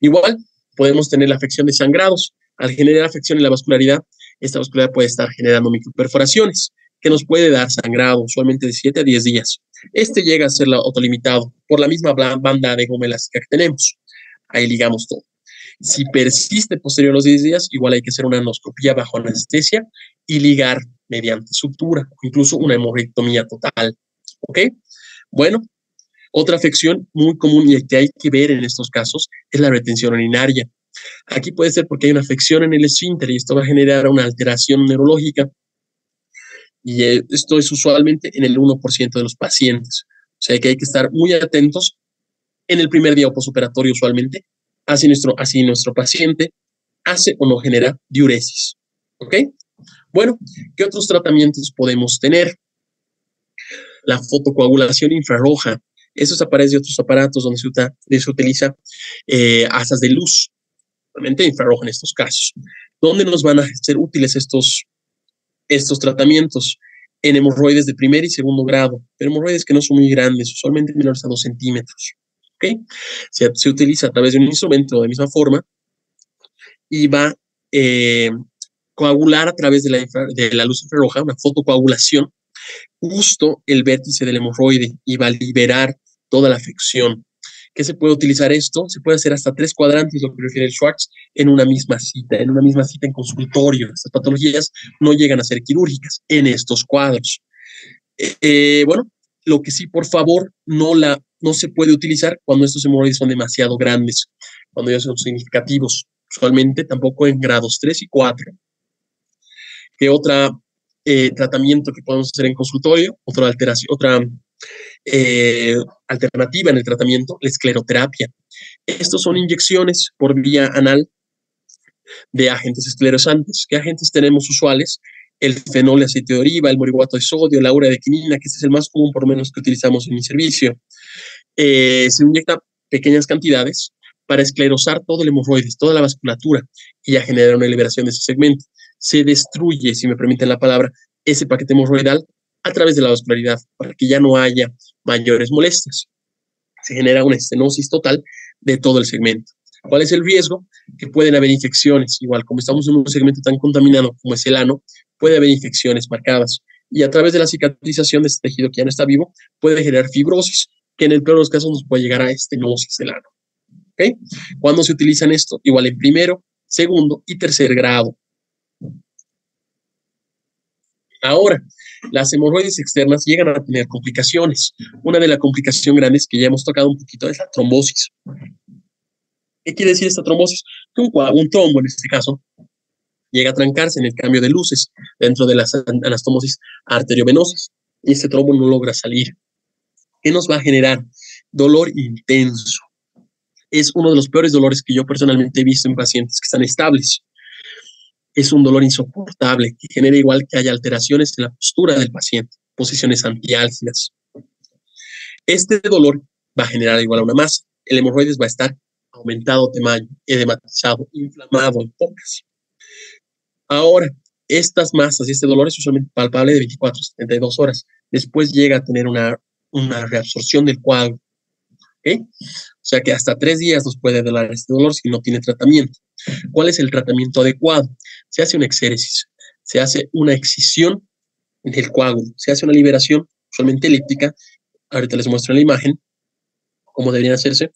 Igual podemos tener la afección de sangrados. Al generar afección en la vascularidad, esta vascularidad puede estar generando microperforaciones, que nos puede dar sangrado, usualmente de 7 a 10 días. Este llega a ser autolimitado por la misma banda de goma elástica que tenemos. Ahí ligamos todo. Si persiste posterior a los 10 días, igual hay que hacer una endoscopía bajo anestesia y ligar mediante sutura, o incluso una hemorrectomía total. ¿Ok? Bueno, otra afección muy común y que hay que ver en estos casos es la retención urinaria. Aquí puede ser porque hay una afección en el esfínter y esto va a generar una alteración neurológica, y esto es usualmente en el 1% de los pacientes. O sea que hay que estar muy atentos en el primer día postoperatorio usualmente, así nuestro paciente hace o no genera diuresis. ¿Ok? Bueno, ¿qué otros tratamientos podemos tener? La fotocoagulación infrarroja. Esos aparecen de otros aparatos donde se utiliza asas de luz, realmente infrarroja en estos casos. ¿Dónde nos van a ser útiles estos tratamientos? En hemorroides de primer y segundo grado, pero hemorroides que no son muy grandes, usualmente menores a 2 centímetros. ¿Okay? Se utiliza a través de un instrumento de misma forma y va a coagular a través de la luz infrarroja, una fotocoagulación, justo el vértice del hemorroide, y va a liberar toda la afección. ¿Qué se puede utilizar esto? Se puede hacer hasta 3 cuadrantes, lo que refiere el Schwartz, en una misma cita en consultorio. Estas patologías no llegan a ser quirúrgicas en estos cuadros. Bueno, lo que sí, por favor, no se puede utilizar cuando estos hemorroides son demasiado grandes, cuando ya son significativos, usualmente tampoco en grados 3 y 4. ¿Qué otro tratamiento que podemos hacer en consultorio? Otra alternativa en el tratamiento, la escleroterapia. Estos son inyecciones por vía anal de agentes esclerosantes. ¿Qué agentes tenemos usuales? El fenol de aceite de oliva, el moribuato de sodio, la urea de quinina, que este es el más común, por lo menos, que utilizamos en mi servicio. Se inyecta pequeñas cantidades para esclerosar todo el hemorroide, toda la vasculatura, y a generar una liberación de ese segmento. Se destruye, si me permiten la palabra, ese paquete hemorroidal a través de la vascularidad para que ya no haya mayores molestias. Se genera una estenosis total de todo el segmento. ¿Cuál es el riesgo? Que pueden haber infecciones. Igual, como estamos en un segmento tan contaminado como es el ano, puede haber infecciones marcadas. Y a través de la cicatrización de este tejido que ya no está vivo, puede generar fibrosis, que en el peor de los casos nos puede llegar a estenosis del ano. ¿Okay? ¿Cuándo se utilizan esto? Igual en primero, segundo y tercer grado. Ahora, las hemorroides externas llegan a tener complicaciones. Una de las complicaciones grandes que ya hemos tocado un poquito es la trombosis. ¿Qué quiere decir esta trombosis? Que un trombo, en este caso, llega a trancarse en el cambio de luces dentro de las anastomosis arteriovenosas y este trombo no logra salir. ¿Qué nos va a generar? Dolor intenso. Es uno de los peores dolores que yo personalmente he visto en pacientes que están estables. Es un dolor insoportable que genera igual que haya alteraciones en la postura del paciente, posiciones antiálgidas. Este dolor va a generar igual a una masa. El hemorroides va a estar aumentado tamaño, edematizado, inflamado en pocas. Ahora, estas masas y este dolor es usualmente palpable de 24 a 72 horas. Después llega a tener una reabsorción del cuadro. ¿Okay? O sea que hasta 3 días nos puede doler este dolor si no tiene tratamiento. ¿Cuál es el tratamiento adecuado? Se hace una exéresis, se hace una excisión del coágulo, se hace una liberación usualmente elíptica. Ahorita les muestro en la imagen cómo deberían hacerse.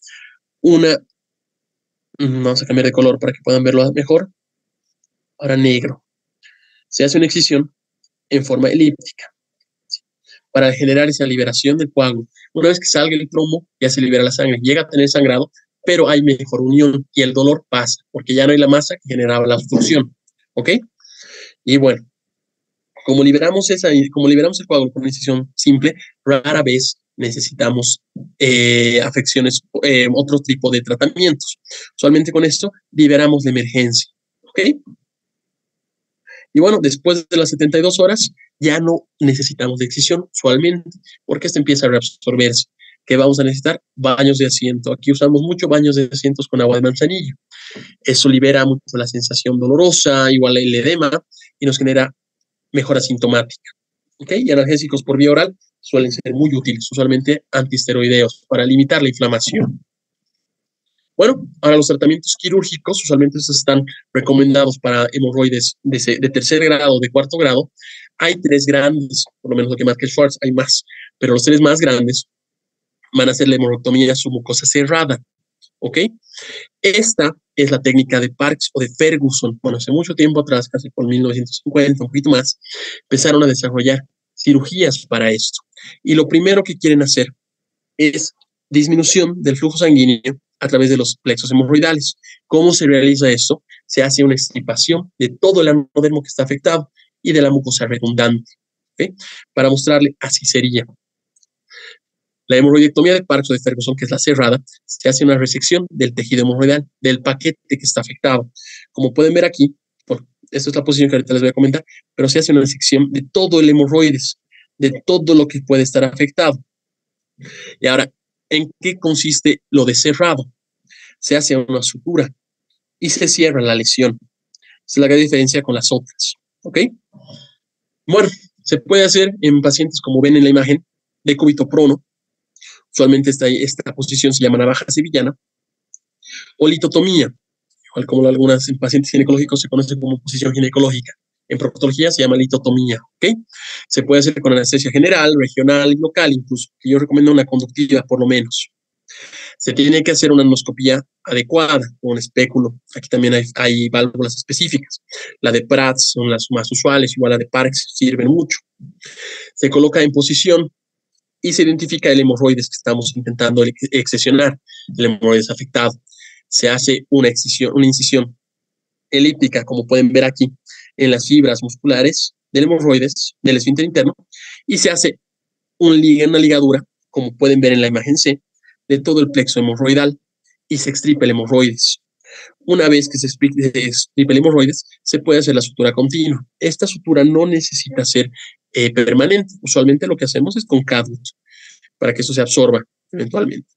Vamos a cambiar de color para que puedan verlo mejor. Ahora negro. Se hace una excisión en forma elíptica para generar esa liberación del coágulo. Una vez que salga el trombo, ya se libera la sangre, llega a tener sangrado, pero hay mejor unión y el dolor pasa, porque ya no hay la masa que generaba la obstrucción. ¿Ok? Y bueno, como liberamos el coágulo con una incisión simple, rara vez necesitamos afecciones, otro tipo de tratamientos. Usualmente con esto liberamos la emergencia. ¿Ok? Y bueno, después de las 72 horas ya no necesitamos de excisión usualmente, porque esto empieza a reabsorberse. ¿Qué vamos a necesitar? Baños de asiento. Aquí usamos mucho baños de asientos con agua de manzanilla. Eso libera mucho la sensación dolorosa, igual el edema, y nos genera mejora sintomática. ¿Ok? Y analgésicos por vía oral suelen ser muy útiles, usualmente antiesteroideos, para limitar la inflamación. Bueno, ahora los tratamientos quirúrgicos usualmente están recomendados para hemorroides de tercer grado, de cuarto grado. Hay 3 grandes, por lo menos lo que marca Schwartz, hay más, pero los 3 más grandes van a ser la hemorroidectomía submucosa cerrada. ¿Ok? Esta es la técnica de Parkes o de Ferguson. Bueno, hace mucho tiempo atrás, casi por 1950, un poquito más, empezaron a desarrollar cirugías para esto. Y lo primero que quieren hacer es disminución del flujo sanguíneo a través de los plexos hemorroidales. ¿Cómo se realiza esto? Se hace una extirpación de todo el anodermo que está afectado y de la mucosa redundante. ¿Okay? Para mostrarle, así sería. La hemorroidectomía de Parkes o de Ferguson, que es la cerrada, se hace una resección del tejido hemorroidal, del paquete que está afectado. Como pueden ver aquí, esta es la posición que ahorita les voy a comentar, pero se hace una resección de todo el hemorroides, de todo lo que puede estar afectado. Y ahora, ¿en qué consiste lo de cerrado? Se hace una sutura y se cierra la lesión. Esa es la gran diferencia con las otras. ¿Ok? Bueno, se puede hacer en pacientes, como ven en la imagen, de cúbito prono. Usualmente esta posición se llama navaja sevillana. O litotomía, igual como algunas en pacientes ginecológicos se conoce como posición ginecológica. En proctología se llama litotomía. ¿Ok? Se puede hacer con anestesia general, regional y local, incluso. Yo recomiendo una conductiva, por lo menos. Se tiene que hacer una endoscopía adecuada con un espéculo. Aquí también hay válvulas específicas. La de Prats son las más usuales, igual la de Parkes sirven mucho. Se coloca en posición y se identifica el hemorroides que estamos intentando excisionar, el hemorroides afectado. Se hace una incisión elíptica, como pueden ver aquí, en las fibras musculares del hemorroides, del esfínter interno, y se hace una ligadura, como pueden ver en la imagen C, de todo el plexo hemorroidal y se extirpa el hemorroides. Una vez que se extirpa el hemorroides, se puede hacer la sutura continua. Esta sutura no necesita ser permanente. Usualmente lo que hacemos es con Cadwood para que eso se absorba eventualmente.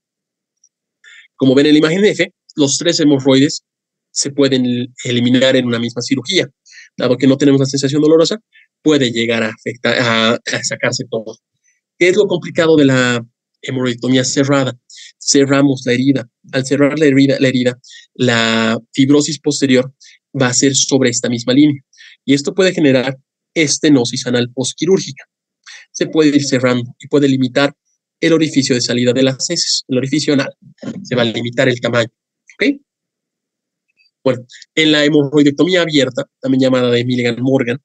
Como ven en la imagen F, los 3 hemorroides se pueden eliminar en una misma cirugía. Dado que no tenemos la sensación dolorosa, puede llegar a afectar, a sacarse todo. ¿Qué es lo complicado de la hemorroidectomía cerrada? Cerramos la herida. Al cerrar la fibrosis posterior va a ser sobre esta misma línea. Y esto puede generar estenosis anal postquirúrgica. Se puede ir cerrando y puede limitar el orificio de salida de las heces, el orificio anal. Se va a limitar el tamaño. ¿Ok? Bueno, en la hemorroidectomía abierta, también llamada de Milligan-Morgan,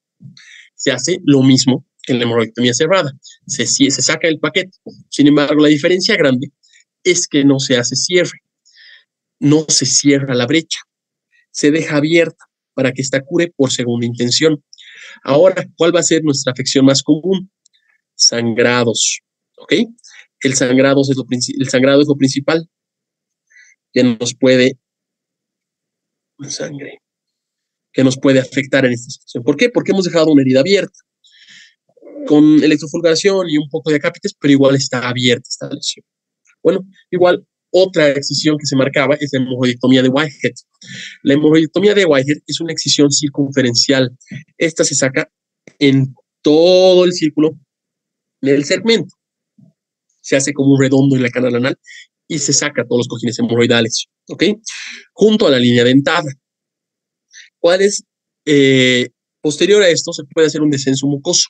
se hace lo mismo que en la hemorroidectomía cerrada. Se saca el paquete. Sin embargo, la diferencia grande es que no se hace cierre. No se cierra la brecha. Se deja abierta para que esta cure por segunda intención. Ahora, ¿cuál va a ser nuestra afección más común? Sangrados. ¿Ok? El sangrado es lo principal que nos puede sangre que nos puede afectar en esta situación. ¿Por qué? Porque hemos dejado una herida abierta con electrofulgación y un poco de acápites, pero igual está abierta esta lesión. Bueno, igual otra excisión que se marcaba es la hemorroidectomía de Whitehead. La hemorroidectomía de Whitehead es una excisión circunferencial. Esta se saca en todo el círculo del segmento. Se hace como un redondo en la canal anal y se saca todos los cojines hemorroidales, ¿ok? Junto a la línea dentada. ¿Cuál es? Posterior a esto se puede hacer un descenso mucoso.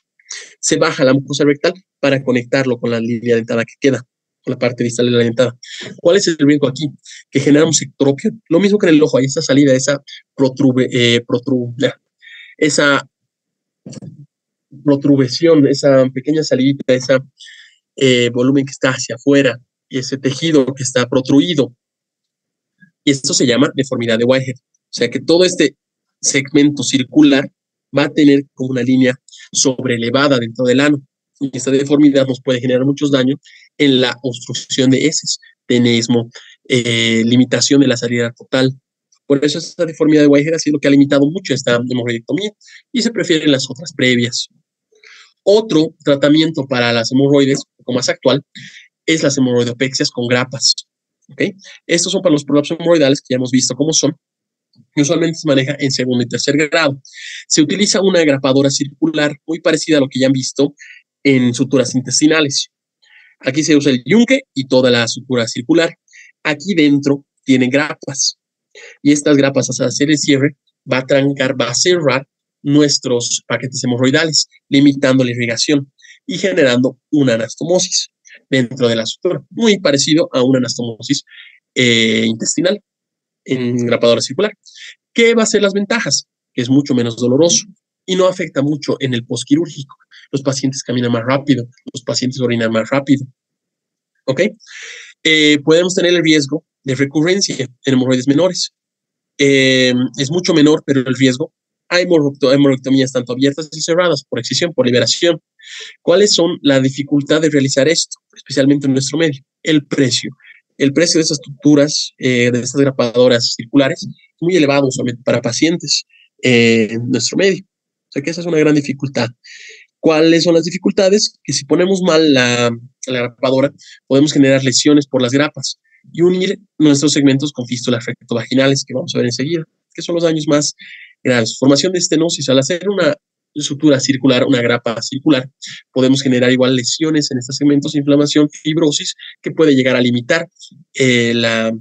Se baja la mucosa rectal para conectarlo con la línea dentada que queda, con la parte distal de la dentada. ¿Cuál es el riesgo aquí? Que generamos ectropio. Lo mismo que en el ojo, hay esa salida, esa protrusión, esa pequeña salida, ese volumen que está hacia afuera y ese tejido que está protruido. Y esto se llama deformidad de Whitehead. O sea que todo este segmento circular va a tener como una línea sobrelevada dentro del ano. Y esta deformidad nos puede generar muchos daños en la obstrucción de heces, tenesmo, limitación de la salida total. Por eso esta deformidad de Whitehead ha sido lo que ha limitado mucho esta hemorroidectomía y se prefieren las otras previas. Otro tratamiento para las hemorroides, un poco más actual, es las hemorroidopexias con grapas. ¿Okay? Estos son para los prolapsos hemorroidales que ya hemos visto cómo son. Y usualmente se maneja en segundo y tercer grado. Se utiliza una grapadora circular muy parecida a lo que ya han visto en suturas intestinales. Aquí se usa el yunque y toda la sutura circular. Aquí dentro tienen grapas. Y estas grapas, al hacer el cierre, va a trancar, va a cerrar nuestros paquetes hemorroidales, limitando la irrigación y generando una anastomosis dentro de la sutura, muy parecido a una anastomosis intestinal en grapadora circular. ¿Qué va a ser las ventajas? Que es mucho menos doloroso y no afecta mucho en el postquirúrgico. Los pacientes caminan más rápido, los pacientes orinan más rápido. ¿Ok? Podemos tener el riesgo de recurrencia en hemorroides menores. Es mucho menor, pero el riesgo hay hemorroidectomías tanto abiertas y cerradas, por excisión, por liberación. ¿Cuáles son la dificultad de realizar esto, especialmente en nuestro medio? El precio. El precio de estas estructuras, de estas grapadoras circulares, es muy elevado usualmente para pacientes en nuestro medio. O sea que esa es una gran dificultad. ¿Cuáles son las dificultades? Que si ponemos mal la grapadora, podemos generar lesiones por las grapas y unir nuestros segmentos con fístulas rectovaginales, que vamos a ver enseguida, que son los daños más graves. Formación de estenosis. Al hacer una sutura circular, una grapa circular, podemos generar igual lesiones en estos segmentos, inflamación, fibrosis, que puede llegar a limitar la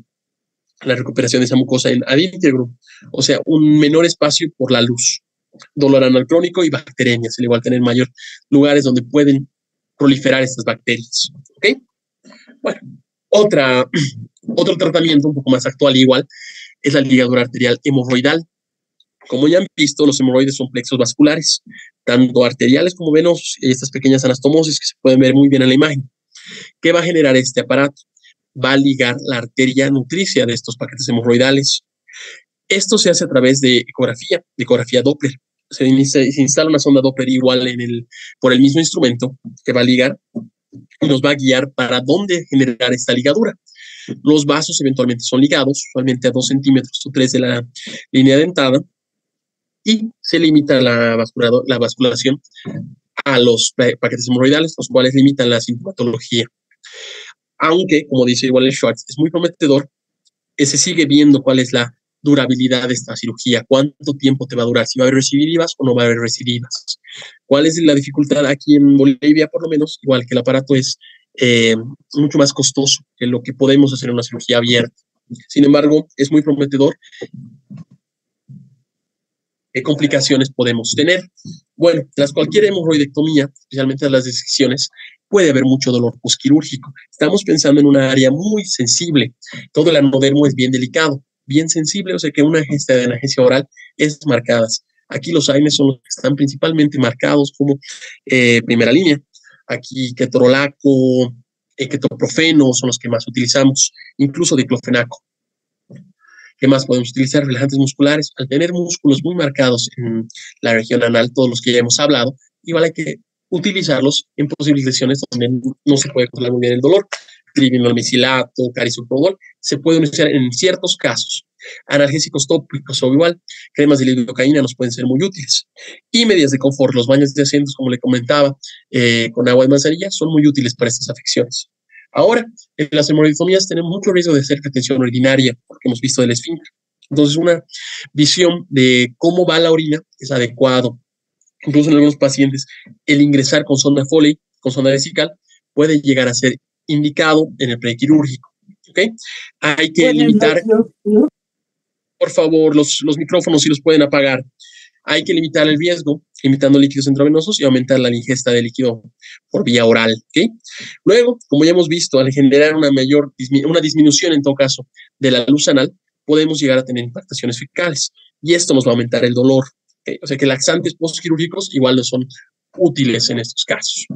recuperación de esa mucosa en ad integrum, o sea, un menor espacio por la luz. Dolor anal crónico y bacteremias, al igual tener mayor lugares donde pueden proliferar estas bacterias. ¿Ok? Bueno, otro tratamiento un poco más actual igual es la ligadura arterial hemorroidal. Como ya han visto, los hemorroides son plexos vasculares, tanto arteriales como venosos, y estas pequeñas anastomosis que se pueden ver muy bien en la imagen. ¿Qué va a generar este aparato? Va a ligar la arteria nutricia de estos paquetes hemorroidales. Esto se hace a través de ecografía Doppler. Se instala una sonda Doppler igual por el mismo instrumento que va a ligar y nos va a guiar para dónde generar esta ligadura. Los vasos eventualmente son ligados, usualmente a 2 centímetros o 3 de la línea dentada, y se limita la vasculación a los paquetes hemorroidales, los cuales limitan la sintomatología. Aunque, como dice igual el Schwartz, es muy prometedor, se sigue viendo cuál es la durabilidad de esta cirugía, cuánto tiempo te va a durar, si va a haber recidivas o no va a haber recidivas. ¿Cuál es la dificultad aquí en Bolivia, por lo menos? Igual que el aparato es mucho más costoso que lo que podemos hacer en una cirugía abierta. Sin embargo, es muy prometedor. ¿Qué complicaciones podemos tener? Bueno, tras cualquier hemorroidectomía, especialmente las disecciones, puede haber mucho dolor posquirúrgico. Estamos pensando en una área muy sensible. Todo el anodermo es bien delicado, bien sensible, o sea que una gesta de analgesia oral es marcadas. Aquí los AINES son los que están principalmente marcados como primera línea. Aquí ketorolaco, ketoprofeno son los que más utilizamos, incluso diclofenaco. ¿Qué más podemos utilizar? Relajantes musculares. Al tener músculos muy marcados en la región anal, todos los que ya hemos hablado, igual hay que utilizarlos en posibles lesiones donde no se puede controlar muy bien el dolor. Trivinolmicilato, carisoprodol, se pueden utilizar en ciertos casos. Analgésicos tópicos o igual, cremas de lidocaína nos pueden ser muy útiles. Y medidas de confort, los baños de asientos, como le comentaba, con agua de manzanilla, son muy útiles para estas afecciones. Ahora, en las hemorroidectomías tenemos mucho riesgo de hacer retención urinaria, porque hemos visto del esfínter. Entonces, una visión de cómo va la orina es adecuado. Incluso en algunos pacientes, el ingresar con sonda Foley, con sonda vesical, puede llegar a ser indicado en el prequirúrgico. ¿Okay? Hay que limitar, por favor, los micrófonos si los pueden apagar. Hay que limitar el riesgo, limitando líquidos intravenosos y aumentar la ingesta de líquido por vía oral. ¿Okay? Luego, como ya hemos visto, al generar una disminución, en todo caso, de la luz anal, podemos llegar a tener impactaciones fecales. Y esto nos va a aumentar el dolor. ¿Okay? O sea que laxantes postquirúrgicos igual no son útiles en estos casos.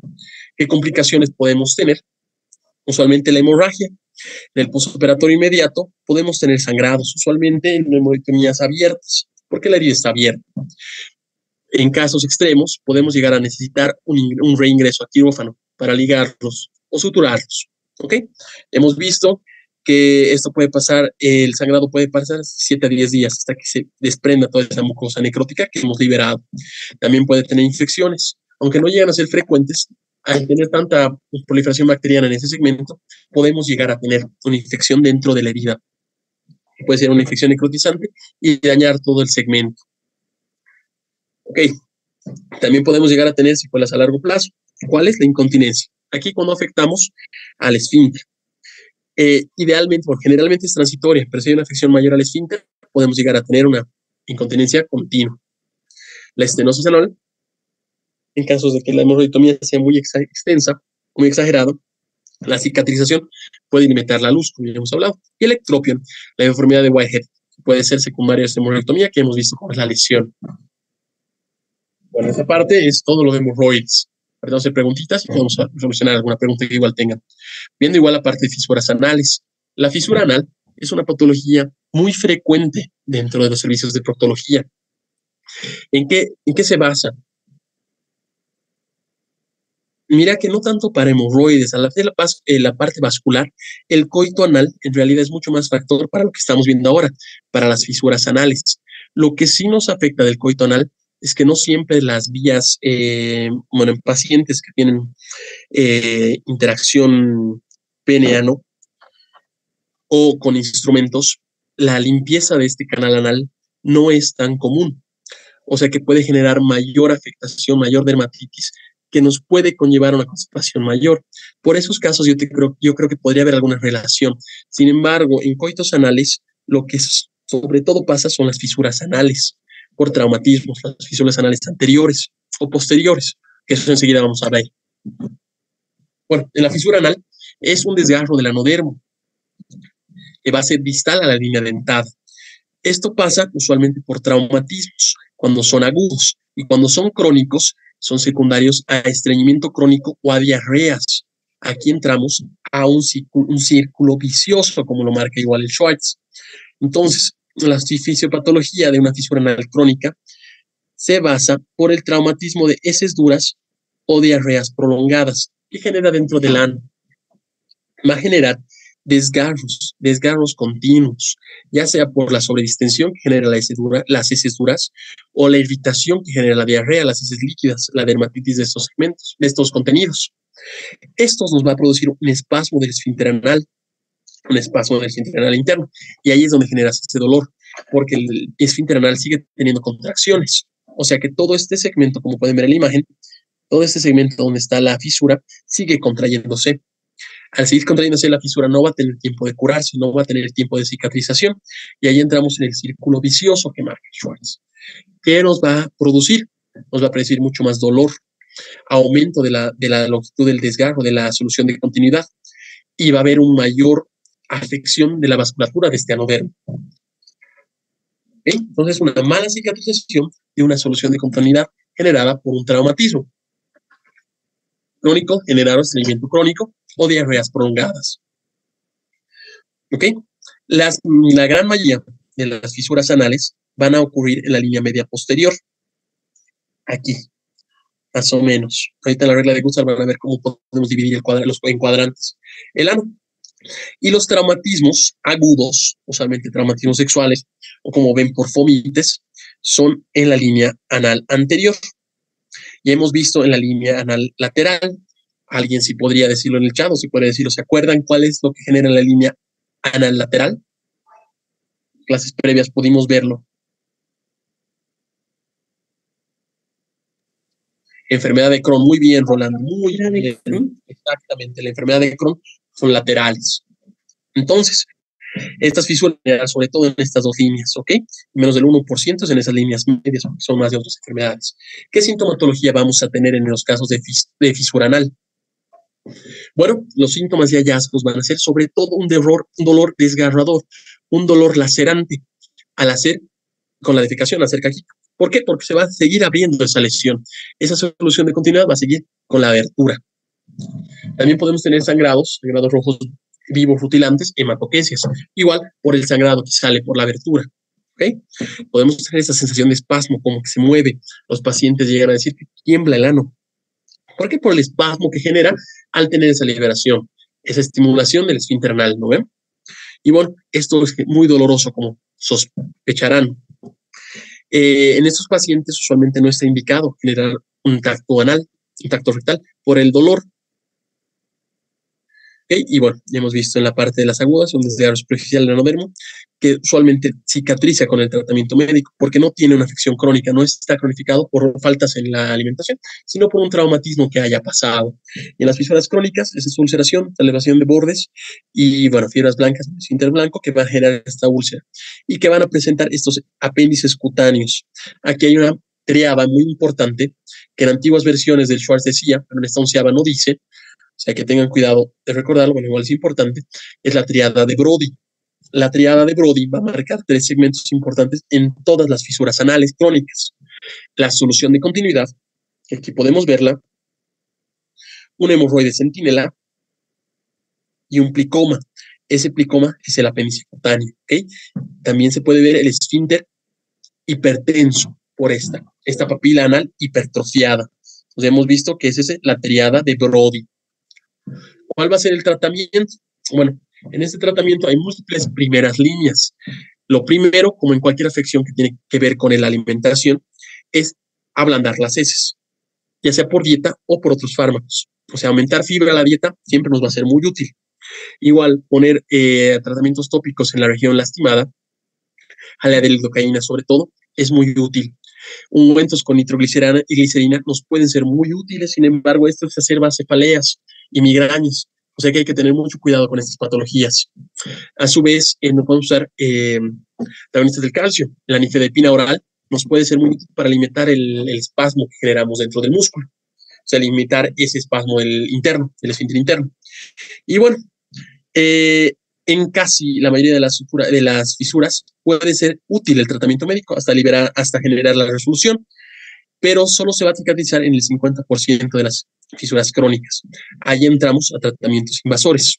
¿Qué complicaciones podemos tener? Usualmente la hemorragia. En el postoperatorio inmediato podemos tener sangrados, usualmente en hemorroidectomías abiertas, porque la herida está abierta. En casos extremos, podemos llegar a necesitar un reingreso a quirófano para ligarlos o suturarlos. ¿Ok? Hemos visto que esto puede pasar, el sangrado puede pasar 7 a 10 días hasta que se desprenda toda esa mucosa necrótica que hemos liberado. También puede tener infecciones, aunque no llegan a ser frecuentes. Al tener tanta proliferación bacteriana en ese segmento, podemos llegar a tener una infección dentro de la herida. Puede ser una infección necrotizante y dañar todo el segmento. Ok, también podemos llegar a tener secuelas a largo plazo. ¿Cuál es la incontinencia? Aquí cuando afectamos al esfínter. Idealmente, o generalmente es transitoria, pero si hay una afección mayor al esfínter, podemos llegar a tener una incontinencia continua. La estenosis anal, en casos de que la hemorroidectomía sea muy extensa, muy exagerado, la cicatrización puede limitar la luz, como ya hemos hablado. Y el ectropion, la deformidad de Whitehead, puede ser secundaria a esta hemorroidectomía, que hemos visto como es la lesión. Bueno, esa parte es todo lo de hemorroides. Perdón, hacer preguntitas y podemos solucionar alguna pregunta que igual tengan. Viendo igual la parte de fisuras anales. La fisura anal es una patología muy frecuente dentro de los servicios de proctología. ¿En qué se basa? Mira que no tanto para hemorroides, a la parte vascular, el coito anal en realidad es mucho más factor para lo que estamos viendo ahora, para las fisuras anales. Lo que sí nos afecta del coito anal es que no siempre las vías, en pacientes que tienen interacción pene-ano o con instrumentos, la limpieza de este canal anal no es tan común. O sea que puede generar mayor afectación, mayor dermatitis, que nos puede conllevar a una constipación mayor. Por esos casos yo creo que podría haber alguna relación. Sin embargo, en coitos anales, lo que sobre todo pasa son las fisuras anales, por traumatismos, las fisuras anales anteriores o posteriores, que eso enseguida vamos a ver. Bueno, en la fisura anal es un desgarro del anodermo, que va a ser distal a la línea dentada. Esto pasa usualmente por traumatismos, cuando son agudos, y cuando son crónicos, son secundarios a estreñimiento crónico o a diarreas. Aquí entramos a un círculo vicioso, como lo marca igual el Schwartz. Entonces, la fisiopatología de una fisura anal crónica se basa por el traumatismo de heces duras o diarreas prolongadas que genera dentro del ano. Va a generar desgarros continuos, ya sea por la sobredistensión que genera las heces duras o la irritación que genera la diarrea, las heces líquidas, la dermatitis de estos segmentos, de estos contenidos. Esto nos va a producir un espasmo del esfínter anal, un espasmo del esfínter anal interno, y ahí es donde generas este dolor. porque el esfínter anal sigue teniendo contracciones. O sea que todo este segmento, como pueden ver en la imagen, todo este segmento donde está la fisura sigue contrayéndose. Al seguir contrayéndose la fisura no va a tener tiempo de curarse, no va a tener tiempo de cicatrización. Y ahí entramos en el círculo vicioso que marca Schwartz. ¿Qué nos va a producir? Nos va a producir mucho más dolor, aumento de la longitud del desgarro, de la solución de continuidad, y va a haber una mayor afección de la vasculatura de este anodermo. ¿Okay? Entonces, una mala cicatrización de una solución de continuidad generada por un traumatismo crónico, generado estreñimiento crónico o diarreas prolongadas. ¿Ok? La gran mayoría de las fisuras anales van a ocurrir en la línea media posterior, aquí, más o menos. Ahorita en la regla de Gustav van a ver cómo podemos dividir los cuadrantes. El ano. Y los traumatismos agudos, usualmente traumatismos sexuales, o como ven por fomites, son en la línea anal anterior. Ya hemos visto en la línea anal lateral. Alguien sí podría decirlo en el chat, o si puede decirlo. ¿Se acuerdan cuál es lo que genera la línea anal lateral? Clases previas pudimos verlo. Enfermedad de Crohn, muy bien, Rolando, muy bien. Exactamente, la enfermedad de Crohn son laterales. Entonces, estas fisuras, sobre todo en estas dos líneas, ¿ok? Menos del 1% es en esas líneas medias, son más de otras enfermedades. ¿Qué sintomatología vamos a tener en los casos de fisura anal? Bueno, los síntomas y hallazgos van a ser sobre todo un dolor desgarrador, un dolor lacerante al hacer con la defecación, hacer caquita. ¿Por qué? Porque se va a seguir abriendo esa lesión. Esa solución de continuidad va a seguir con la abertura. También podemos tener sangrados rojos vivos rutilantes, hematoquesias, igual por el sangrado que sale por la abertura. ¿Okay? Podemos tener esa sensación de espasmo, como que se mueve. Los pacientes llegan a decir que tiembla el ano. ¿Por qué? Por el espasmo que genera al tener esa liberación, esa estimulación del esfínter anal, ¿no ven? Y bueno, esto es muy doloroso, como sospecharán. En estos pacientes usualmente no está indicado generar un tacto anal, un tacto rectal, por el dolor. ¿Okay? Y bueno, ya hemos visto en la parte de las agudas, un desgarro superficial del anodermo, que usualmente cicatriza con el tratamiento médico, porque no tiene una afección crónica, no está cronificado por faltas en la alimentación, sino por un traumatismo que haya pasado. Y en las fisuras crónicas, esa es ulceración, elevación de bordes y, bueno, fibras blancas, esfínter blanco, que va a generar esta úlcera y que van a presentar estos apéndices cutáneos. Aquí hay una triada muy importante que en antiguas versiones del Schwartz decía, pero en esta onceava no dice. O sea, que tengan cuidado de recordarlo, bueno, igual es importante, es la triada de Brody. La triada de Brody va a marcar 3 segmentos importantes en todas las fisuras anales crónicas. La solución de continuidad, que aquí podemos verla, un hemorroide centinela y un plicoma. Ese plicoma es el apéndice cutáneo, ¿ok? También se puede ver el esfínter hipertenso por esta papila anal hipertrofiada. Entonces hemos visto que es la triada de Brody. ¿Cuál va a ser el tratamiento? Bueno, en este tratamiento hay múltiples primeras líneas. Lo primero, como en cualquier afección que tiene que ver con la alimentación, es ablandar las heces, ya sea por dieta o por otros fármacos. O sea, aumentar fibra a la dieta siempre nos va a ser muy útil. Igual, poner tratamientos tópicos en la región lastimada, a la de lidocaína sobre todo, es muy útil. Ungüentos con nitroglicerina y glicerina nos pueden ser muy útiles, sin embargo, esto exacerba cefaleas y migrañas. O sea que hay que tener mucho cuidado con estas patologías. A su vez, no podemos usar antagonistas del calcio. La nifedipina oral nos puede ser muy útil para limitar el espasmo que generamos dentro del músculo. O sea, limitar ese espasmo interno, el esfínter interno. Y bueno, en casi la mayoría de las fisuras puede ser útil el tratamiento médico hasta generar la resolución, pero solo se va a cicatrizar en el 50% de las fisuras crónicas. Ahí entramos a tratamientos invasores.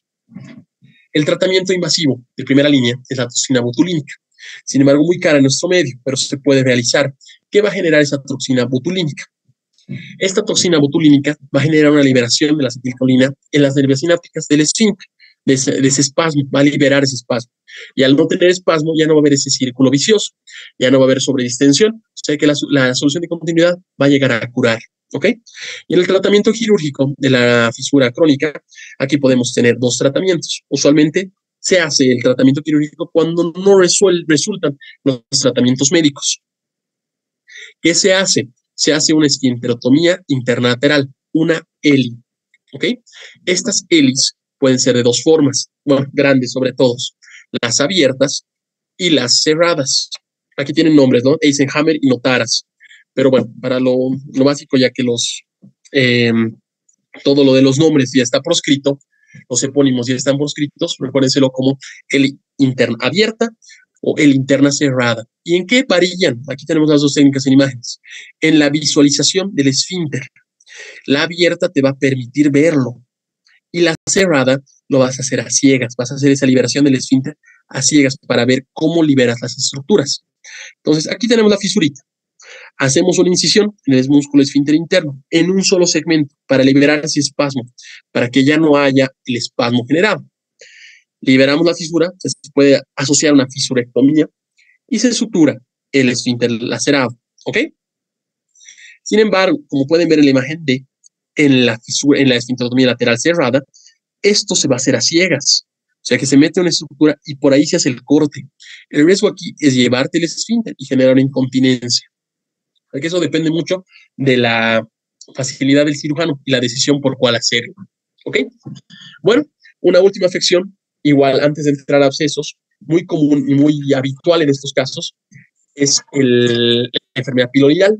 El tratamiento invasivo de primera línea es la toxina botulínica. Sin embargo, muy cara en nuestro medio, pero se puede realizar. ¿Qué va a generar esa toxina botulínica? Esta toxina botulínica va a generar una liberación de la acetilcolina en las nervias sinápticas del esfínter, de ese espasmo, va a liberar ese espasmo. Y al no tener espasmo, ya no va a haber ese círculo vicioso, ya no va a haber sobredistensión, o sea que la solución de continuidad va a llegar a curar. ¿Ok? Y en el tratamiento quirúrgico de la fisura crónica, aquí podemos tener 2 tratamientos. Usualmente se hace el tratamiento quirúrgico cuando no resultan los tratamientos médicos. ¿Qué se hace? Se hace una esfinterotomía interlateral, una ELI. ¿Ok? Estas ELIs pueden ser de dos formas, bueno, grandes sobre todo, las abiertas y las cerradas. Aquí tienen nombres, ¿no? Eisenhammer y Notaras. Pero bueno, para lo básico, ya que todo lo de los nombres ya está proscrito, los epónimos ya están proscritos, recuérdenselo como el interna abierta o el interna cerrada. ¿Y en qué varían? Aquí tenemos las dos técnicas en imágenes. En la visualización del esfínter. La abierta te va a permitir verlo y la cerrada lo vas a hacer a ciegas. Vas a hacer esa liberación del esfínter a ciegas para ver cómo liberas las estructuras. Entonces, aquí tenemos la fisurita. Hacemos una incisión en el músculo esfínter interno en un solo segmento para liberar ese espasmo, para que ya no haya el espasmo generado. Liberamos la fisura, se puede asociar una fisurectomía y se sutura el esfínter lacerado. ¿Ok? Sin embargo, como pueden ver en la imagen D, en la fisura, en la esfinterotomía lateral cerrada, esto se va a hacer a ciegas. O sea que se mete una estructura y por ahí se hace el corte. El riesgo aquí es llevarte el esfínter y generar una incontinencia. Porque eso depende mucho de la facilidad del cirujano y la decisión por cuál hacerlo. ¿Ok? Bueno, una última afección, igual antes de entrar a abscesos, muy común y muy habitual en estos casos, es la enfermedad pilonidal,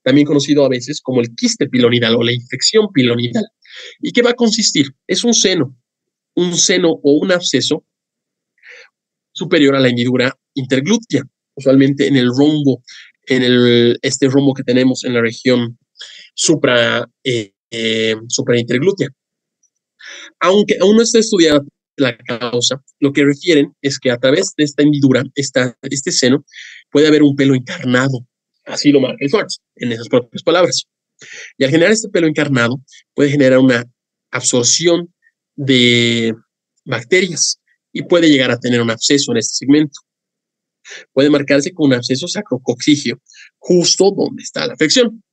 también conocido a veces como el quiste pilonidal o la infección pilonidal. ¿Y qué va a consistir? Es un seno o un absceso superior a la hendidura interglútea, usualmente en el rombo, este rombo que tenemos en la región suprainterglútea. Aunque aún no está estudiada la causa, lo que refieren es que a través de esta hendidura, este seno, puede haber un pelo encarnado. Así lo marca el Schwartz, en esas propias palabras. Y al generar este pelo encarnado, puede generar una absorción de bacterias y puede llegar a tener un absceso en este segmento. Puede marcarse con un absceso sacrococcigio, justo donde está la afección.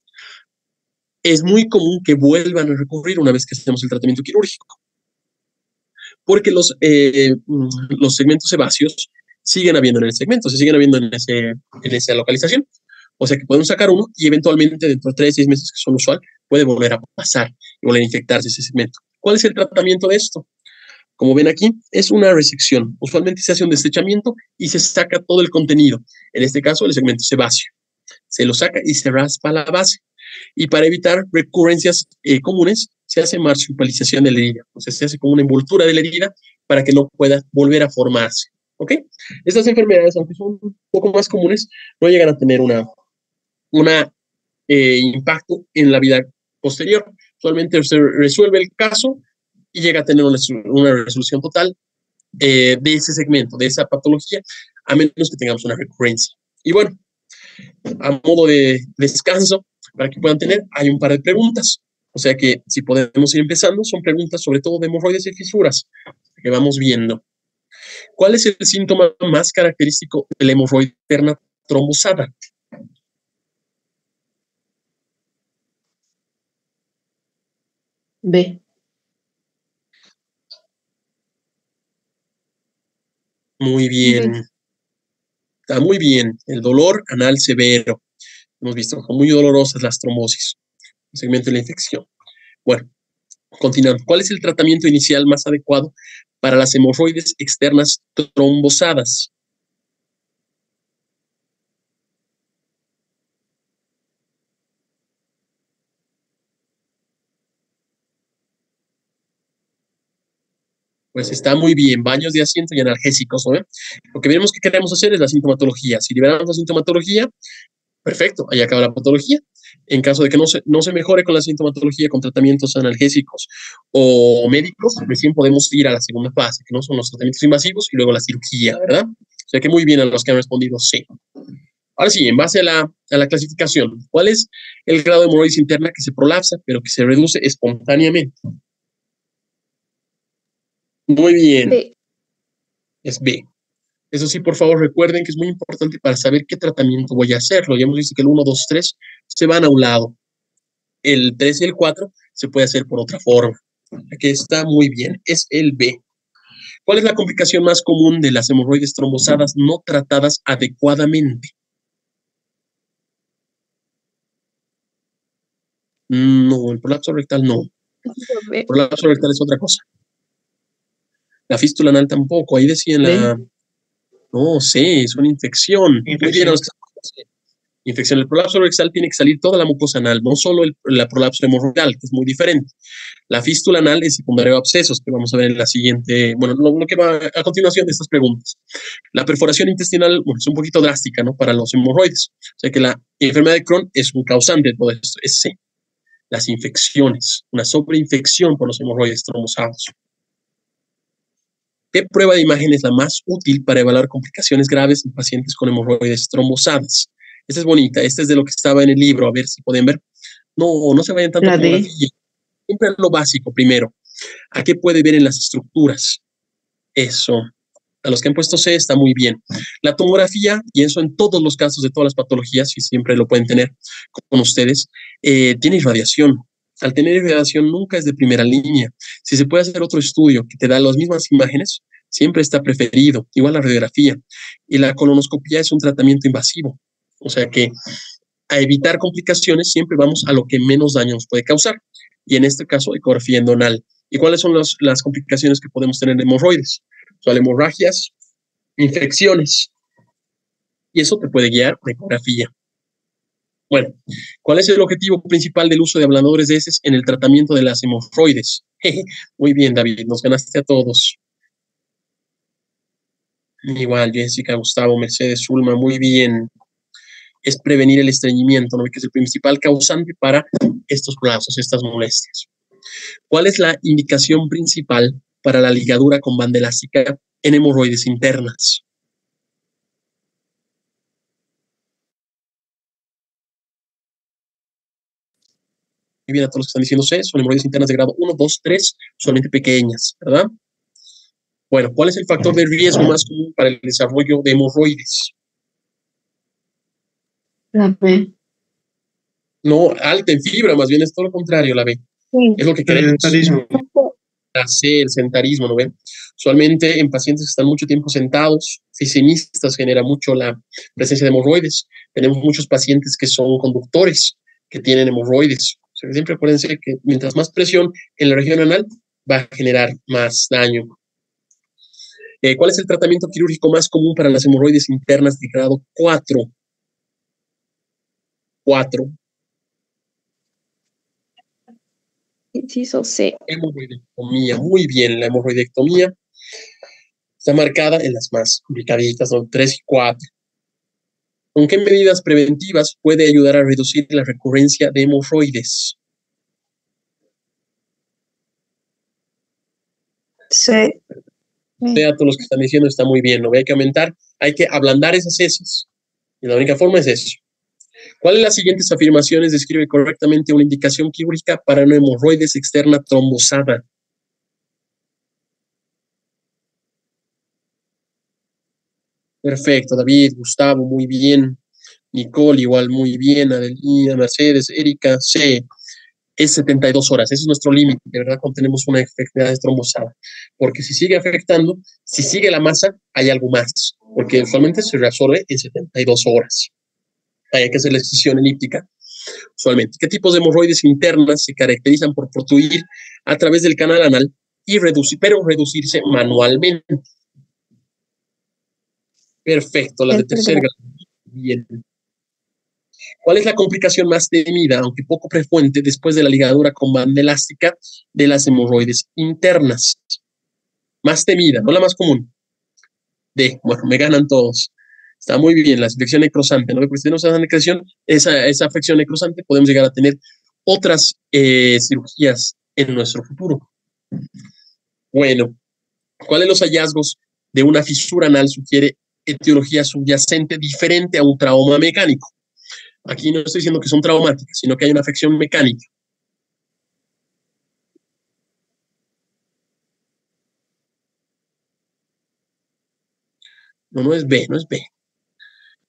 Es muy común que vuelvan a recurrir una vez que hacemos el tratamiento quirúrgico, porque los segmentos sebáceos siguen habiendo en el segmento, se siguen habiendo en esa localización. O sea que podemos sacar uno y eventualmente dentro de 3 6 meses, que son usual, puede volver a pasar y volver a infectarse ese segmento. ¿Cuál es el tratamiento de esto? Como ven aquí, es una resección. Usualmente se hace un destrechamiento y se saca todo el contenido. En este caso, el segmento sebáceo. Se lo saca y se raspa la base. Y para evitar recurrencias comunes, se hace marsupialización de la herida. O sea, se hace como una envoltura de la herida para que no pueda volver a formarse. ¿Ok? Estas enfermedades, aunque son un poco más comunes, no llegan a tener un impacto en la vida posterior. Solamente se resuelve el caso y llega a tener una resolución total de ese segmento, de esa patología, a menos que tengamos una recurrencia. Y bueno, a modo de descanso, para que puedan tener, hay un par de preguntas. O sea que si podemos ir empezando, son preguntas sobre todo de hemorroides y fisuras, que vamos viendo. ¿Cuál es el síntoma más característico de la hemorroide interna trombosada? B. Muy bien. Está muy bien. El dolor anal severo. Hemos visto como muy dolorosas las trombosis, el segmento de la infección. Bueno, continuando. ¿Cuál es el tratamiento inicial más adecuado para las hemorroides externas trombosadas? Pues está muy bien, baños de asiento y analgésicos, ¿no? Lo que veremos que queremos hacer es la sintomatología. Si liberamos la sintomatología, perfecto, ahí acaba la patología. En caso de que no se mejore con la sintomatología, con tratamientos analgésicos o médicos, recién podemos ir a la segunda fase, que no son los tratamientos invasivos y luego la cirugía, ¿verdad? O sea que muy bien a los que han respondido sí. Ahora sí, en base a la clasificación, ¿cuál es el grado de hemorroides interna que se prolapsa, pero que se reduce espontáneamente? Muy bien, B. es B. Eso sí, por favor, recuerden que es muy importante para saber qué tratamiento voy a hacerlo. Ya hemos visto que el 1, 2, 3 se van a un lado. El 3 y el 4 se puede hacer por otra forma. Aquí está muy bien, es el B. ¿Cuál es la complicación más común de las hemorroides trombosadas no tratadas adecuadamente? No, el prolapso rectal no. El prolapso rectal es otra cosa. La fístula anal tampoco. Ahí decían la... No sé, es una infección. Muy bien, infección. El prolapso rectal tiene que salir toda la mucosa anal, no solo la prolapso hemorroidal, que es muy diferente. La fístula anal es secundario a abscesos, que vamos a ver en la siguiente, bueno, lo que va a continuación de estas preguntas. La perforación intestinal, bueno, es un poquito drástica, ¿no? Para los hemorroides. O sea que la enfermedad de Crohn es un causante de todo esto, es C. Las infecciones, una sobreinfección por los hemorroides trombosados. ¿Qué prueba de imagen es la más útil para evaluar complicaciones graves en pacientes con hemorroides trombosadas? Esta es bonita, esta es de lo que estaba en el libro, a ver si pueden ver. No se vayan tanto a tomografía. Siempre lo básico primero. ¿A qué puede ver en las estructuras? Eso. A los que han puesto C está muy bien. La tomografía, y eso en todos los casos de todas las patologías, y siempre lo pueden tener con ustedes, tiene irradiación. Al tener irradiación nunca es de primera línea. Si se puede hacer otro estudio que te da las mismas imágenes, siempre está preferido. Igual la radiografía. Y la colonoscopia es un tratamiento invasivo. O sea que a evitar complicaciones siempre vamos a lo que menos daño nos puede causar. Y en este caso, ecografía endonal. ¿Y cuáles son las complicaciones que podemos tener en hemorroides? O sea, hemorragias, infecciones. Y eso te puede guiar a ecografía. Bueno, ¿cuál es el objetivo principal del uso de ablandadores de heces en el tratamiento de las hemorroides? Muy bien, David, nos ganaste a todos. Igual, Jessica, Gustavo, Mercedes, Zulma, muy bien. Es prevenir el estreñimiento, ¿no? Que es el principal causante para estos plazos, estas molestias. ¿Cuál es la indicación principal para la ligadura con banda elástica en hemorroides internas? Muy bien, a todos los que están diciendo C, son hemorroides internas de grado 1, 2, 3, solamente pequeñas, ¿verdad? Bueno, ¿cuál es el factor de riesgo más común para el desarrollo de hemorroides? La B. No, alta en fibra, más bien es todo lo contrario, la B. Sí. Es lo que queremos. La C, el sedentarismo, ¿no ven? Usualmente en pacientes que están mucho tiempo sentados, oficinistas, genera mucho la presencia de hemorroides. Tenemos muchos pacientes que son conductores, que tienen hemorroides. O sea, siempre acuérdense que mientras más presión en la región anal, va a generar más daño. ¿Cuál es el tratamiento quirúrgico más común para las hemorroides internas de grado 4? 4. Inciso C. Hemorroidectomía. Muy bien, la hemorroidectomía está marcada en las más complicaditas, son 3 y 4. ¿Con qué medidas preventivas puede ayudar a reducir la recurrencia de hemorroides? C. A todos los que están diciendo está muy bien, no hay que aumentar, hay que ablandar esas heces. Y la única forma es eso. ¿Cuál de las siguientes afirmaciones describe correctamente una indicación quirúrgica para una hemorroides externa trombosada? Perfecto, David, Gustavo, muy bien. Nicole, igual, muy bien. Adelina, Mercedes, Erika, C. Es 72 horas. Ese es nuestro límite, de verdad, cuando tenemos una enfermedad trombosada. Porque si sigue afectando, si sigue la masa, hay algo más. Porque usualmente se reabsorbe en 72 horas. Hay que hacer la excisión elíptica, usualmente. ¿Qué tipos de hemorroides internas se caracterizan por protruir a través del canal anal y reducirse manualmente? Perfecto, las de tercer grado. Bien. ¿Cuál es la complicación más temida, aunque poco frecuente, después de la ligadura con banda elástica de las hemorroides internas? Más temida, no la más común. D, bueno, me ganan todos. Está muy bien, la afección necrosante, ¿no? Porque si tenemos esa afección necrosante, podemos llegar a tener otras cirugías en nuestro futuro. Bueno, ¿cuáles los hallazgos de una fisura anal sugiere etiología subyacente diferente a un trauma mecánico? Aquí no estoy diciendo que son traumáticas, sino que hay una afección mecánica. No es B, no es B.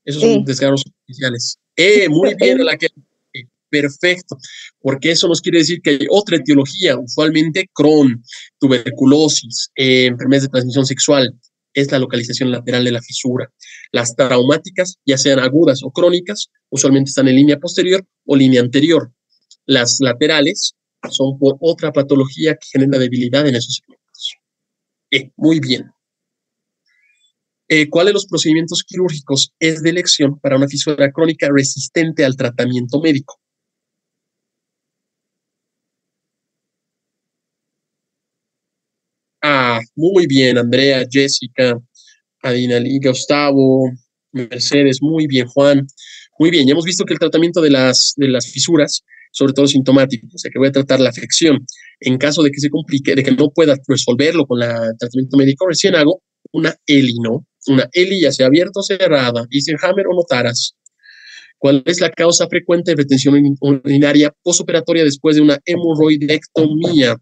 Esos son desgarros superficiales. Muy bien a la que... perfecto, porque eso nos quiere decir que hay otra etiología, usualmente Crohn, tuberculosis, enfermedades de transmisión sexual, es la localización lateral de la fisura. Las traumáticas, ya sean agudas o crónicas, usualmente están en línea posterior o línea anterior. Las laterales son por otra patología que genera debilidad en esos segmentos. Muy bien. ¿Cuál de los procedimientos quirúrgicos es de elección para una fisura crónica resistente al tratamiento médico? Muy bien, Andrea, Jessica, Adinalí, Gustavo, Mercedes, muy bien, Juan. Muy bien, ya hemos visto que el tratamiento de las fisuras, sobre todo sintomático, o sea que voy a tratar la afección. En caso de que se complique, de que no pueda resolverlo con el tratamiento médico, recién hago una ELI, ¿no? Una ELI ya sea abierta o cerrada, Eisenhammer o Notaras. ¿Cuál es la causa frecuente de retención urinaria postoperatoria después de una hemorroidectomía?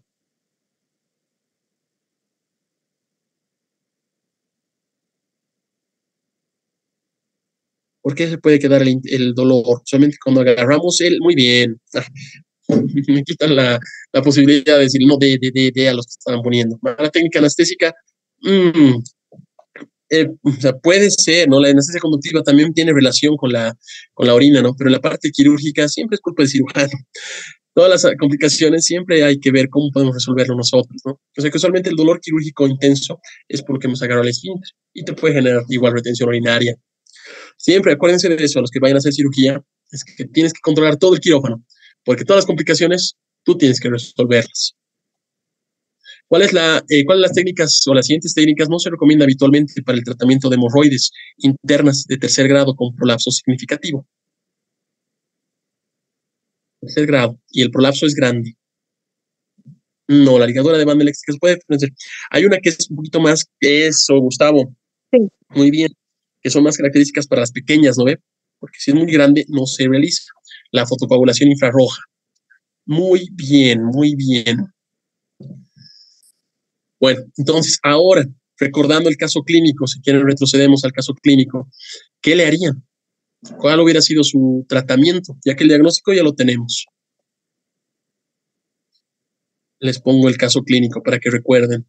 ¿Por qué se puede quedar el dolor? Solamente cuando agarramos el, muy bien, me quitan la posibilidad de decir no de a los que estaban poniendo. La técnica anestésica, o sea, puede ser, ¿no? La anestesia conductiva también tiene relación con la orina, ¿no? Pero en la parte quirúrgica siempre es culpa del cirujano. Todas las complicaciones siempre hay que ver cómo podemos resolverlo nosotros, ¿no? O sea, que usualmente el dolor quirúrgico intenso es porque hemos agarrado el esfínter y te puede generar igual retención urinaria. Siempre acuérdense de eso, a los que vayan a hacer cirugía, es que tienes que controlar todo el quirófano, porque todas las complicaciones tú tienes que resolverlas. ¿Cuáles las técnicas o las siguientes técnicas no se recomienda habitualmente para el tratamiento de hemorroides internas de tercer grado con prolapso significativo? Tercer grado, y el prolapso es grande. No, la ligadura de banda eléctrica se puede hacer. Hay una que es un poquito más que eso, Gustavo. Sí. Muy bien, que son más características para las pequeñas, ¿no ve? Porque si es muy grande, no se realiza. La fotocoagulación infrarroja. Muy bien, muy bien. Bueno, entonces ahora, recordando el caso clínico, si quieren retrocedemos al caso clínico, ¿qué le harían? ¿Cuál hubiera sido su tratamiento? Ya que el diagnóstico ya lo tenemos. Les pongo el caso clínico para que recuerden.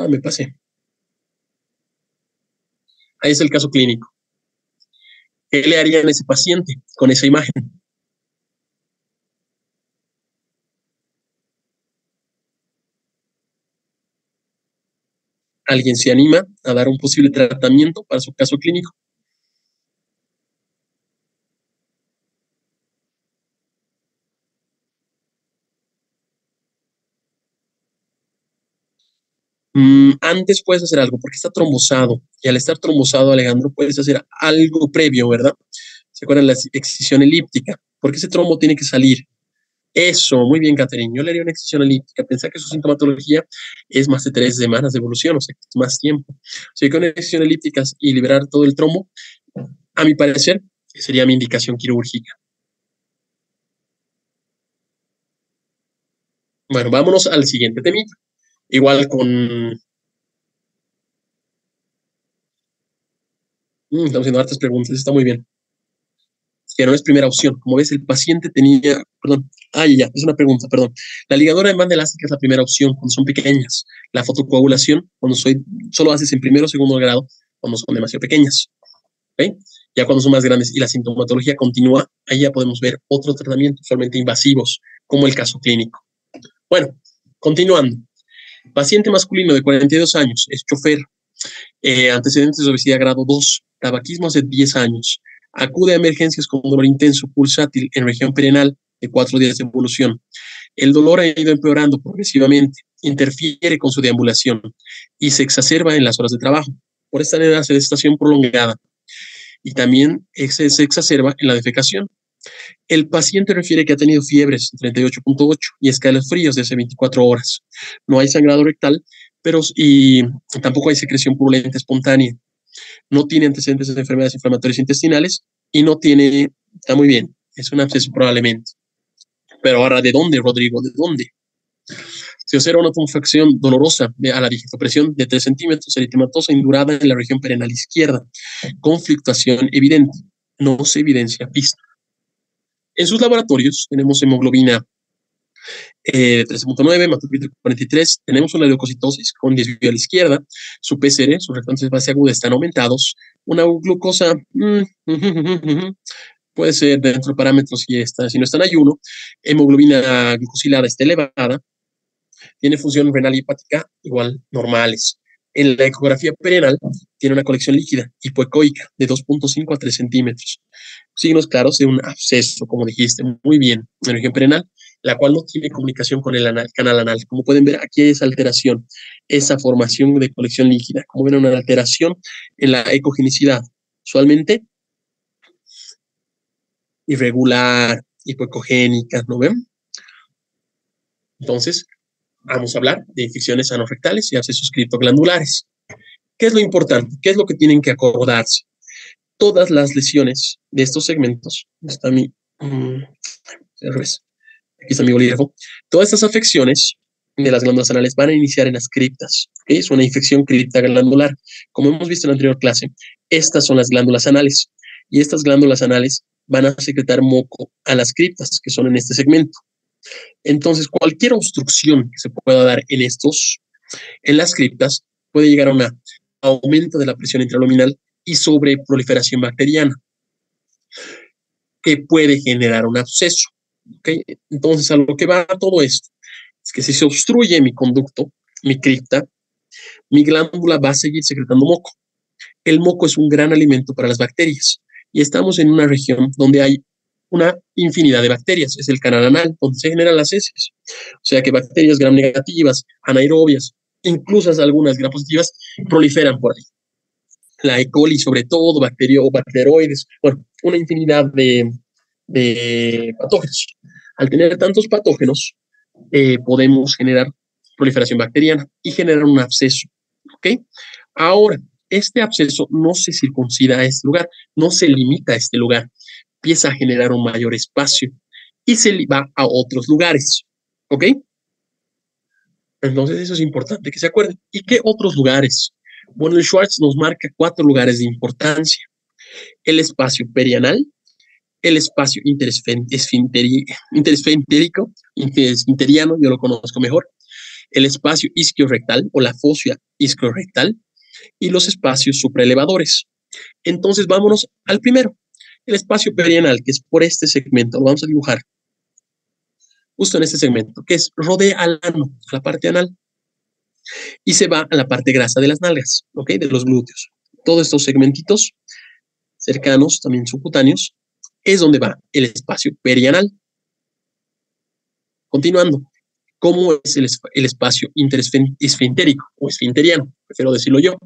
Me pasé. Ahí es el caso clínico. ¿Qué le harían a ese paciente con esa imagen? ¿Alguien se anima a dar un posible tratamiento para su caso clínico? Antes puedes hacer algo porque está trombosado y al estar trombosado, Alejandro, puedes hacer algo previo, ¿verdad? ¿Se acuerdan la excisión elíptica? Porque ese trombo tiene que salir. Eso, muy bien, Catherine. Yo le haría una excisión elíptica. Pensar que su sintomatología es más de 3 semanas de evolución, o sea, más tiempo. O sea, con una excisión elíptica y liberar todo el trombo, a mi parecer, sería mi indicación quirúrgica. Bueno, vámonos al siguiente temita. Igual con... estamos haciendo hartas preguntas, está muy bien. Que no es primera opción. Como ves, el paciente tenía, perdón, ya, es una pregunta, perdón. La ligadura de banda elástica es la primera opción cuando son pequeñas. La fotocoagulación, solo haces en primero o segundo grado, cuando son demasiado pequeñas. ¿Okay? Ya cuando son más grandes y la sintomatología continúa, ahí ya podemos ver otros tratamientos, usualmente invasivos, como el caso clínico. Bueno, continuando. Paciente masculino de 42 años, es chofer, antecedentes de obesidad grado 2, tabaquismo hace 10 años, acude a emergencias con dolor intenso pulsátil en región perineal de 4 días de evolución. El dolor ha ido empeorando progresivamente, interfiere con su deambulación y se exacerba en las horas de trabajo. Por esta sedestación prolongada y también se exacerba en la defecación. El paciente refiere que ha tenido fiebres 38.8 y escalofríos de hace 24 horas. No hay sangrado rectal, y tampoco hay secreción purulenta espontánea. No tiene antecedentes de enfermedades inflamatorias intestinales y no tiene, está muy bien, es un absceso probablemente. Pero ahora, ¿de dónde, Rodrigo? ¿De dónde? Se observa una tumefacción dolorosa a la digitopresión de 3 centímetros, eritematosa indurada en la región perenal izquierda, con fluctuación evidente. No se evidencia fístula. En sus laboratorios tenemos hemoglobina de 13.9, hematocrit 43, tenemos una leucocitosis con desvío a la izquierda, su PCR, sus reactantes base aguda están aumentados, una glucosa puede ser dentro de parámetros si no está en ayuno, hemoglobina glucosilada está elevada, tiene función renal y hepática igual normales. En la ecografía perianal tiene una colección líquida hipoecoica de 2.5 a 3 centímetros. Signos claros de un absceso, como dijiste, muy bien, en la región perianal, la cual no tiene comunicación con el canal anal. Como pueden ver, aquí hay esa alteración, esa formación de colección líquida. Como ven, una alteración en la ecogenicidad. Usualmente irregular, hipoecogénica, ¿no ven? Entonces, vamos a hablar de infecciones anorrectales y abscesos criptoglandulares. ¿Qué es lo importante? ¿Qué es lo que tienen que acordarse? Todas las lesiones de estos segmentos, está mi, aquí está mi bolígrafo, todas estas afecciones de las glándulas anales van a iniciar en las criptas, ¿okay? Es una infección cripta glandular. Como hemos visto en la anterior clase, estas son las glándulas anales, y estas glándulas anales van a secretar moco a las criptas, que son en este segmento. Entonces, cualquier obstrucción que se pueda dar en las criptas, puede llegar a un aumento de la presión intraluminal y sobreproliferación bacteriana, que puede generar un absceso. ¿Okay? Entonces, a lo que va todo esto es que si se obstruye mi conducto, mi cripta, mi glándula va a seguir secretando moco. El moco es un gran alimento para las bacterias y estamos en una región donde hay una infinidad de bacterias. Es el canal anal donde se generan las heces. O sea que bacterias gram negativas, anaerobias, incluso algunas gram positivas, proliferan por ahí. La E. coli, sobre todo, bacteroides, bueno, una infinidad de patógenos. Al tener tantos patógenos, podemos generar proliferación bacteriana y generar un absceso. ¿Ok? Ahora, este absceso no se circuncida a este lugar, no se limita a este lugar, empieza a generar un mayor espacio y se va a otros lugares. ¿Ok? Entonces eso es importante que se acuerden. ¿Y qué otros lugares? Bueno, el Schwartz nos marca 4 lugares de importancia. El espacio perianal, el espacio interesfinteriano, yo lo conozco mejor, el espacio isquiorrectal o la fosa isquiorrectal y los espacios supraelevadores. Entonces vámonos al primero, el espacio perianal, que es por este segmento, lo vamos a dibujar justo en este segmento, que es rodea al ano, a la parte anal, y se va a la parte grasa de las nalgas, ¿ok? De los glúteos. Todos estos segmentitos cercanos, también subcutáneos, es donde va el espacio perianal. Continuando, ¿cómo es el espacio interesfintérico o esfinteriano? Prefiero decirlo yo.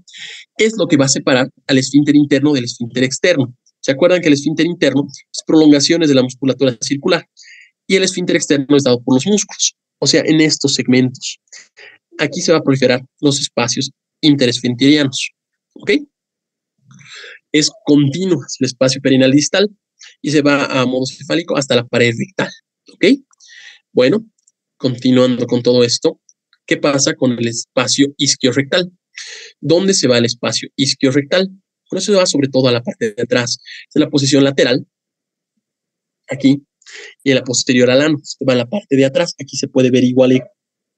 Es lo que va a separar al esfínter interno del esfínter externo. ¿Se acuerdan que el esfínter interno es prolongaciones de la musculatura circular y el esfínter externo es dado por los músculos? O sea, en estos segmentos. Aquí se va a proliferar los espacios interesfinterianos. ¿Ok? Es continuo el espacio perineal distal y se va a modo cefálico hasta la pared rectal. ¿Ok? Bueno, continuando con todo esto, ¿qué pasa con el espacio isquiorrectal? ¿Dónde se va el espacio isquiorrectal? Por eso se va sobre todo a la parte de atrás. En la posición lateral, aquí, y en la posterior al ano. Se va a la parte de atrás. Aquí se puede ver igual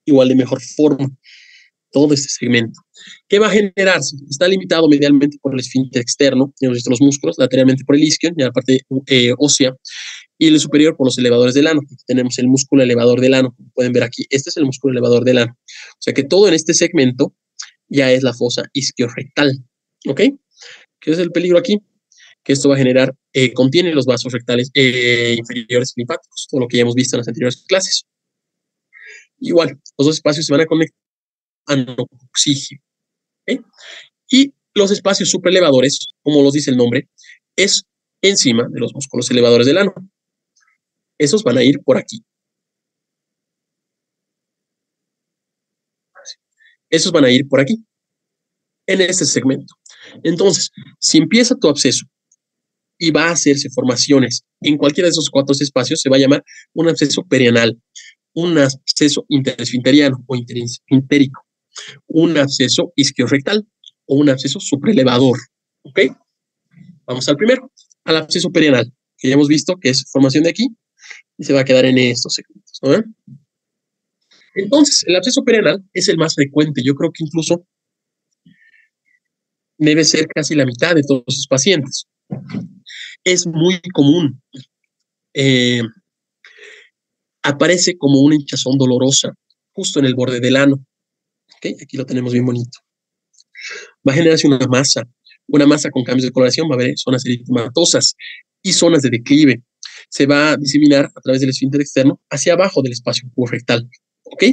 de mejor forma todo este segmento. ¿Qué va a generarse? Está limitado medialmente por el esfínter externo, hemos visto los músculos, lateralmente por el isquio, y la parte ósea, y el superior por los elevadores del ano. Aquí tenemos el músculo elevador del ano, como pueden ver aquí, este es el músculo elevador del ano. O sea que todo en este segmento ya es la fosa isquiorrectal. ¿Ok? ¿Qué es el peligro aquí? Que esto va a generar, contiene los vasos rectales inferiores linfáticos, todo lo que ya hemos visto en las anteriores clases. Igual, los dos espacios se van a conectar anoxígeno. ¿Okay? Y los espacios supraelevadores, como los dice el nombre, es encima de los músculos elevadores del ano. Esos van a ir por aquí. Esos van a ir por aquí, en este segmento. Entonces, si empieza tu absceso y va a hacerse formaciones en cualquiera de esos 4 espacios, se va a llamar un absceso perianal. un absceso interesfinteriano o interesfintérico, un absceso isquiorrectal o un absceso supraelevador. ¿Ok? Vamos al primero, al absceso perianal, que ya hemos visto que es formación de aquí y se va a quedar en estos segmentos, ¿no? Entonces, el absceso perianal es el más frecuente. Yo creo que incluso debe ser casi la mitad de todos los pacientes. Es muy común. Aparece como una hinchazón dolorosa justo en el borde del ano. ¿Okay? Aquí lo tenemos bien bonito. Va a generarse una masa con cambios de coloración, va a haber zonas eritematosas y zonas de declive. Se va a diseminar a través del esfínter externo hacia abajo del espacio rectal. ¿Ok?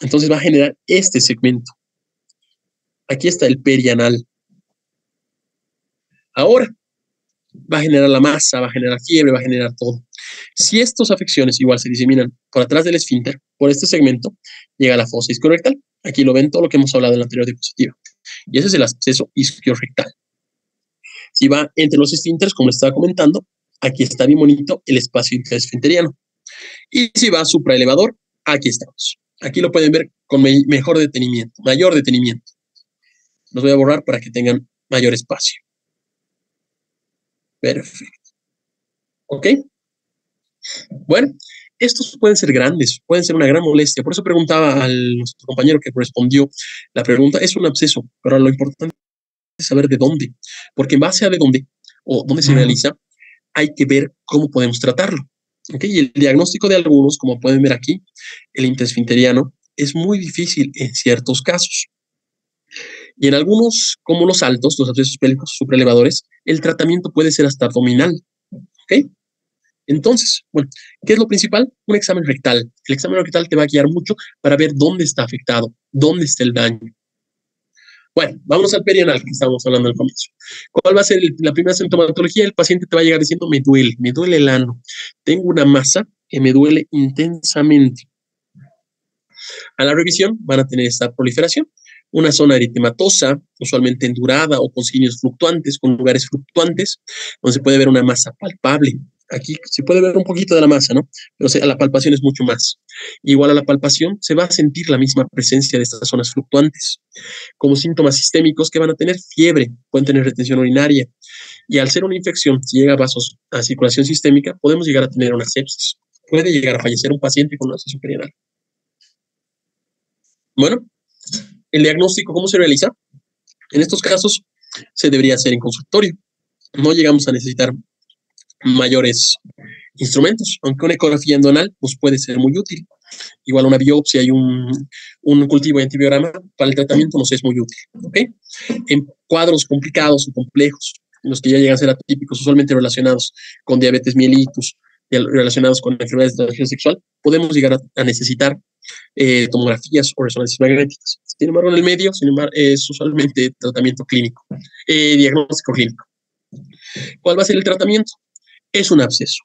Entonces va a generar este segmento. Aquí está el perianal. Ahora va a generar la masa, va a generar fiebre, va a generar todo. Si estas afecciones igual se diseminan por atrás del esfínter, por este segmento, llega a la fosa isquiorrectal. Aquí lo ven todo lo que hemos hablado en la anterior diapositiva. Y ese es el absceso isquiorrectal. Si va entre los esfínteres, como les estaba comentando, aquí está bien bonito el espacio interesfinteriano. Y si va supraelevador, aquí estamos. Aquí lo pueden ver con mayor detenimiento. Los voy a borrar para que tengan mayor espacio. Perfecto. ¿Ok? Bueno, estos pueden ser grandes, pueden ser una gran molestia. Por eso preguntaba a nuestro compañero que respondió la pregunta. Es un absceso, pero lo importante es saber de dónde. Porque en base a de dónde o dónde se realiza, hay que ver cómo podemos tratarlo. ¿Okay? Y el diagnóstico de algunos, como pueden ver aquí, el interesfinteriano, es muy difícil en ciertos casos. Y en algunos, como los altos, los abscesos pélvicos supraelevadores, el tratamiento puede ser hasta abdominal. ¿Ok? Entonces, bueno, ¿qué es lo principal? Un examen rectal. El examen rectal te va a guiar mucho para ver dónde está afectado, dónde está el daño. Bueno, vámonos al perianal que estábamos hablando al comienzo. ¿Cuál va a ser la primera sintomatología? El paciente te va a llegar diciendo, me duele el ano. Tengo una masa que me duele intensamente. A la revisión van a tener esta proliferación, una zona eritematosa, usualmente endurada o con signos fluctuantes, con lugares fluctuantes, donde se puede ver una masa palpable. Aquí se puede ver un poquito de la masa, ¿no? Pero a la palpación es mucho más. Igual a la palpación se va a sentir la misma presencia de estas zonas fluctuantes. Como síntomas sistémicos que van a tener fiebre, pueden tener retención urinaria. Y al ser una infección, si llega a vasos a circulación sistémica, podemos llegar a tener una sepsis. Puede llegar a fallecer un paciente con una absceso perianal. Bueno, el diagnóstico, ¿cómo se realiza? En estos casos se debería hacer en consultorio. No llegamos a necesitar mayores instrumentos, aunque una ecografía endonal nos puede ser muy útil. Igual una biopsia y un cultivo de antibiograma para el tratamiento nos es muy útil. ¿Okay? En cuadros complicados o complejos, los que ya llegan a ser atípicos, usualmente relacionados con diabetes mellitus, relacionados con enfermedades de transmisión sexual, podemos llegar a necesitar tomografías o resonancias magnéticas. Sin embargo, en el medio, es usualmente tratamiento clínico, diagnóstico clínico. ¿Cuál va a ser el tratamiento? Es un absceso.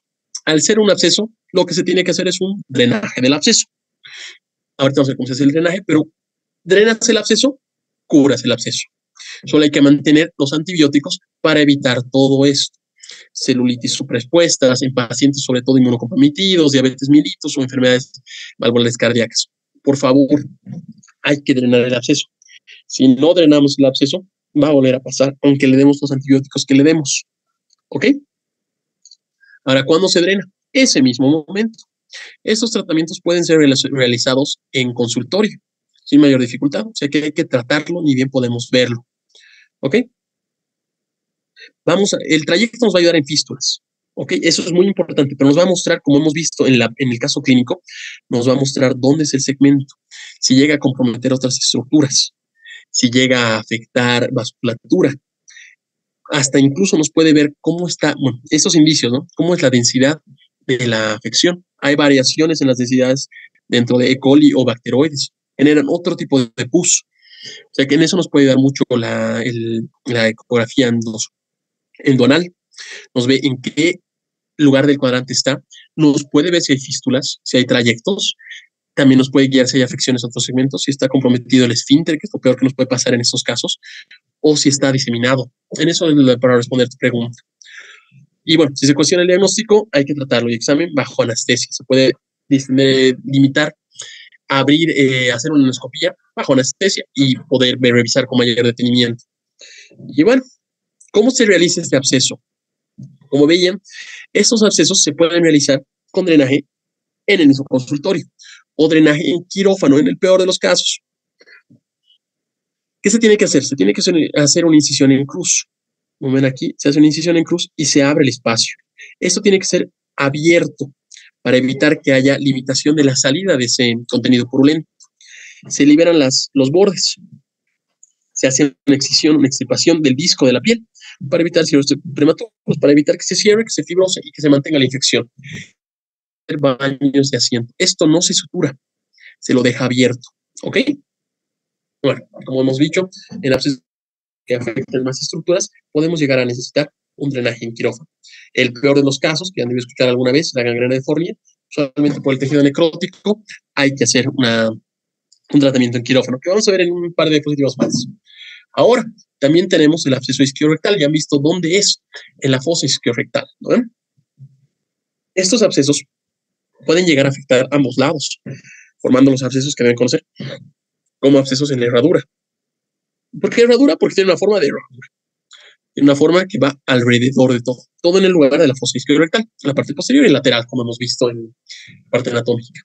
Al ser un absceso, lo que se tiene que hacer es un drenaje del absceso. Ahorita no sé cómo se hace el drenaje, pero drenas el absceso, curas el absceso. Solo hay que mantener los antibióticos para evitar todo esto. Celulitis supraexpuestas en pacientes sobre todo inmunocomprometidos, diabetes mellitus o enfermedades valvulares cardíacas. Por favor, hay que drenar el absceso. Si no drenamos el absceso, va a volver a pasar, aunque le demos los antibióticos que le demos. ¿Ok? Ahora, ¿cuándo se drena? Ese mismo momento. Estos tratamientos pueden ser realizados en consultorio, sin mayor dificultad. O sea que hay que tratarlo, ni bien podemos verlo. ¿Ok? El trayecto nos va a ayudar en fístulas. ¿Ok? Eso es muy importante, pero nos va a mostrar, como hemos visto en el caso clínico, nos va a mostrar dónde es el segmento, si llega a comprometer otras estructuras, si llega a afectar vasculatura. Hasta incluso nos puede ver cómo está, bueno, estos indicios, ¿no? Cómo es la densidad de la afección. Hay variaciones en las densidades dentro de E. coli o bacteroides. Generan otro tipo de pus. O sea que en eso nos puede dar mucho la ecografía endonal. Nos ve en qué lugar del cuadrante está. Nos puede ver si hay fístulas, si hay trayectos. También nos puede guiar si hay afecciones a otros segmentos, si está comprometido el esfínter, que es lo peor que nos puede pasar en estos casos, o si está diseminado. En eso es para responder tu pregunta. Y bueno, si se cuestiona el diagnóstico, hay que tratarlo y examen bajo anestesia. Se puede limitar, abrir, hacer una endoscopía bajo anestesia y poder revisar con mayor detenimiento. Y bueno, ¿cómo se realiza este absceso? Como veían, estos abscesos se pueden realizar con drenaje en el mismo consultorio o drenaje en quirófano en el peor de los casos. ¿Qué se tiene que hacer? Se tiene que hacer una incisión en cruz. Como ven aquí, se hace una incisión en cruz y se abre el espacio. Esto tiene que ser abierto para evitar que haya limitación de la salida de ese contenido purulento. Se liberan los bordes. Se hace una excisión, una extirpación del disco de la piel para evitar cierres prematuros, para evitar que se cierre, que se fibrose y que se mantenga la infección. Baños de asiento. Esto no se sutura, se lo deja abierto. ¿Ok? Bueno, como hemos dicho, en abscesos que afectan más estructuras, podemos llegar a necesitar un drenaje en quirófano. El peor de los casos, que han debido escuchar alguna vez, la gangrena de Fournier, solamente por el tejido necrótico, hay que hacer un tratamiento en quirófano, que vamos a ver en un par de diapositivas más. Ahora, también tenemos el absceso isquiorectal. Ya han visto dónde es, en la fosa isquiorectal, ¿no ven? Estos abscesos pueden llegar a afectar ambos lados, formando los abscesos que deben conocer como abscesos en la herradura. ¿Por qué herradura? Porque tiene una forma de herradura. Tiene una forma que va alrededor de todo. Todo en el lugar de la fosa isquiorectal, en la parte posterior y lateral, como hemos visto en la parte anatómica.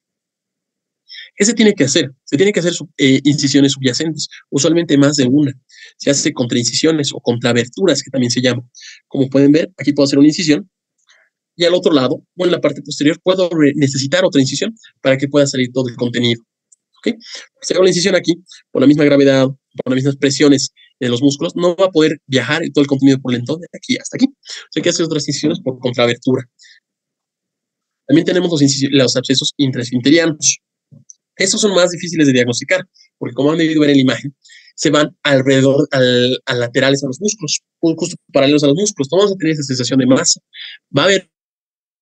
¿Qué se tiene que hacer? Se tiene que hacer incisiones subyacentes, usualmente más de una. Se hace contraincisiones o contraaberturas, que también se llama. Como pueden ver, aquí puedo hacer una incisión y al otro lado, o en la parte posterior, puedo necesitar otra incisión para que pueda salir todo el contenido. ¿Okay? Si hago la incisión aquí, por la misma gravedad, por las mismas presiones de los músculos, no va a poder viajar todo el contenido purulento de aquí hasta aquí. O sea, hay que hacer otras incisiones por contraabertura. También tenemos los abscesos intraesfinterianos. Estos son más difíciles de diagnosticar, porque como han debido ver en la imagen, se van alrededor, a laterales a los músculos, justo paralelos a los músculos. No vamos a tener esa sensación de masa. Va a haber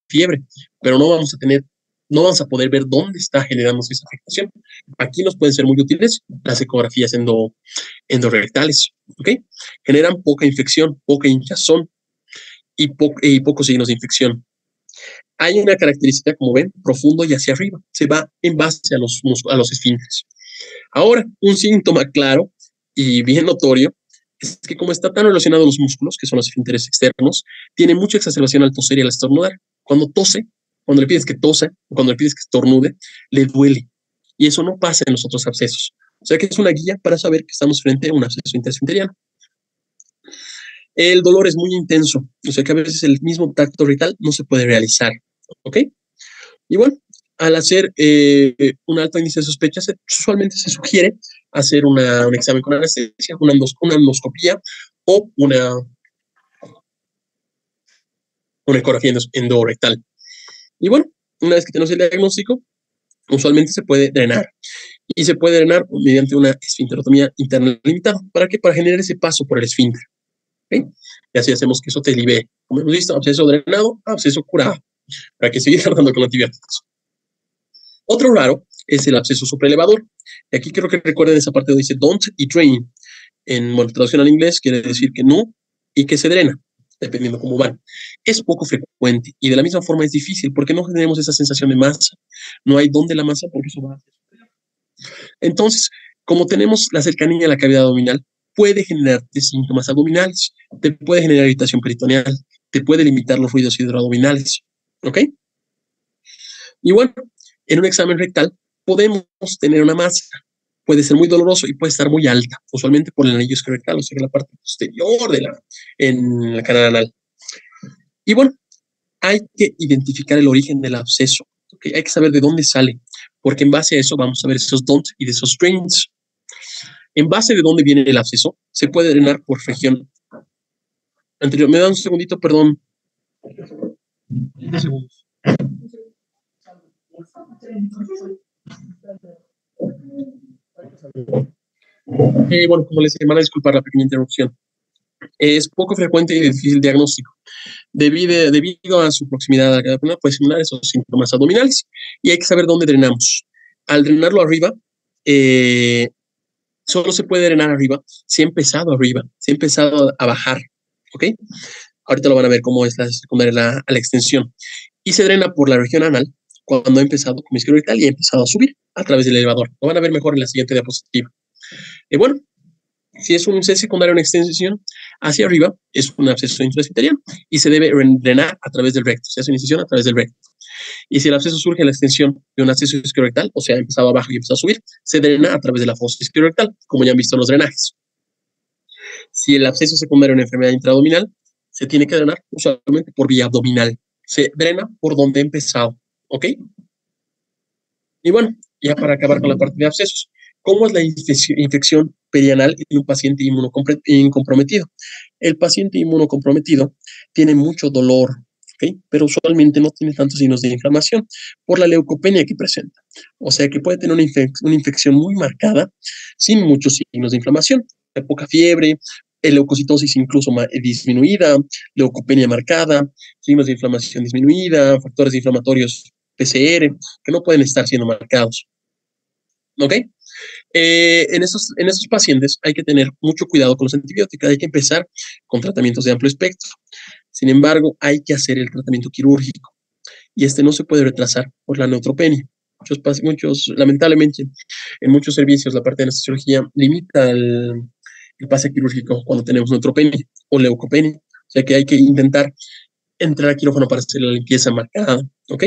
fiebre, pero no vamos a poder ver dónde está generándose esa afectación. Aquí nos pueden ser muy útiles las ecografías endorrectales, ¿ok? Generan poca infección, poca hinchazón y pocos signos de infección. Hay una característica, como ven, profundo y hacia arriba. Se va en base a los esfínteres. Ahora, un síntoma claro y bien notorio es que como está tan relacionado a los músculos, que son los esfínteres externos, tiene mucha exacerbación al toser y al estornudar. Cuando tose, cuando le pides que tose, o cuando le pides que estornude, le duele. Y eso no pasa en los otros abscesos. O sea que es una guía para saber que estamos frente a un absceso interesfinteriano. El dolor es muy intenso, o sea que a veces el mismo tacto rectal no se puede realizar, ¿ok? Y bueno, al hacer un alto índice de sospecha, usualmente se sugiere hacer un examen con anestesia, una endoscopía o una ecografía endorrectal. Y bueno, una vez que tenemos el diagnóstico, usualmente se puede drenar. Y se puede drenar mediante una esfinterotomía interna limitada. ¿Para qué? Para generar ese paso por el esfínter. ¿Okay? Y así hacemos que eso te libere. Como hemos visto, absceso drenado, absceso curado, para que sigas tratando con antibióticos. Otro raro es el absceso supraelevador. Y aquí quiero que recuerden esa parte donde dice don't y drain. En traducción al inglés quiere decir que no y que se drena, dependiendo cómo van. Es poco frecuente y de la misma forma es difícil porque no tenemos esa sensación de masa. No hay dónde la masa porque eso va a hacer. Entonces, como tenemos la cercanía a la cavidad abdominal, puede generarte síntomas abdominales, te puede generar irritación peritoneal, te puede limitar los ruidos hidroabdominales, ¿ok? Y bueno, en un examen rectal podemos tener una masa, puede ser muy doloroso y puede estar muy alta, usualmente por el anillo isquiorectal, o sea, que la parte posterior en la canal anal. Y bueno, hay que identificar el origen del absceso, ¿okay? Hay que saber de dónde sale, porque en base a eso vamos a ver esos don'ts y de esos drains. En base de dónde viene el absceso, se puede drenar por región anterior. Me da un segundito, perdón. 20 segundos. Bueno, como les van a disculpar la pequeña interrupción. Es poco frecuente y difícil diagnóstico. Debido a su proximidad a la cavidad abdominal, puede simular esos síntomas abdominales y hay que saber dónde drenamos. Al drenarlo arriba, solo se puede drenar arriba si ha empezado arriba, si ha empezado a bajar, ¿ok? Ahorita lo van a ver cómo es la secundaria a la extensión. Y se drena por la región anal cuando ha empezado como isquio rectal y ha empezado a subir a través del elevador. Lo van a ver mejor en la siguiente diapositiva. Bueno, si es un C secundario en extensión hacia arriba, es un absceso intraesfiteriano y se debe drenar a través del recto. Se hace una incisión a través del recto. Y si el absceso surge en la extensión de un absceso isquiorectal, o sea, ha empezado abajo y ha empezado a subir, se drena a través de la fosa isquiorectal, como ya han visto en los drenajes. Si el absceso secundario es una enfermedad intraabdominal, se tiene que drenar usualmente por vía abdominal. Se drena por donde ha empezado, ¿ok? Y bueno, ya para acabar con la parte de abscesos, ¿cómo es la infección perianal en un paciente inmunocomprometido? El paciente inmunocomprometido tiene mucho dolor, ¿ok? Pero usualmente no tiene tantos signos de inflamación por la leucopenia que presenta. O sea que puede tener una infección muy marcada sin muchos signos de inflamación. Poca fiebre, leucocitosis incluso disminuida, leucopenia marcada, signos de inflamación disminuida, factores inflamatorios PCR que no pueden estar siendo marcados. ¿Ok? En esos pacientes hay que tener mucho cuidado con los antibióticos, hay que empezar con tratamientos de amplio espectro. Sin embargo, hay que hacer el tratamiento quirúrgico y este no se puede retrasar por la neutropenia. Lamentablemente, en muchos servicios la parte de anestesiología limita el pase quirúrgico cuando tenemos neutropenia o leucopenia. O sea que hay que intentar entrar a quirófano para hacer la limpieza marcada, ¿ok?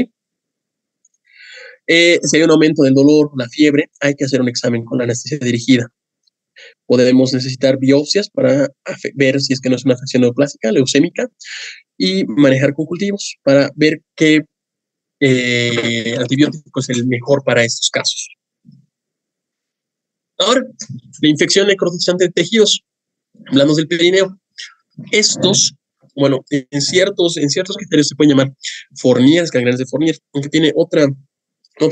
Si hay un aumento del dolor, la fiebre, hay que hacer un examen con la anestesia dirigida. Podemos necesitar biopsias para ver si es que no es una afección neoplástica, leucémica, y manejar con cultivos para ver qué antibiótico es el mejor para estos casos. Ahora, la infección necrotizante de tejidos. Hablamos del perineo. Estos, bueno, en ciertos criterios se pueden llamar Fourniers, gangriones de Fournier, aunque tiene otra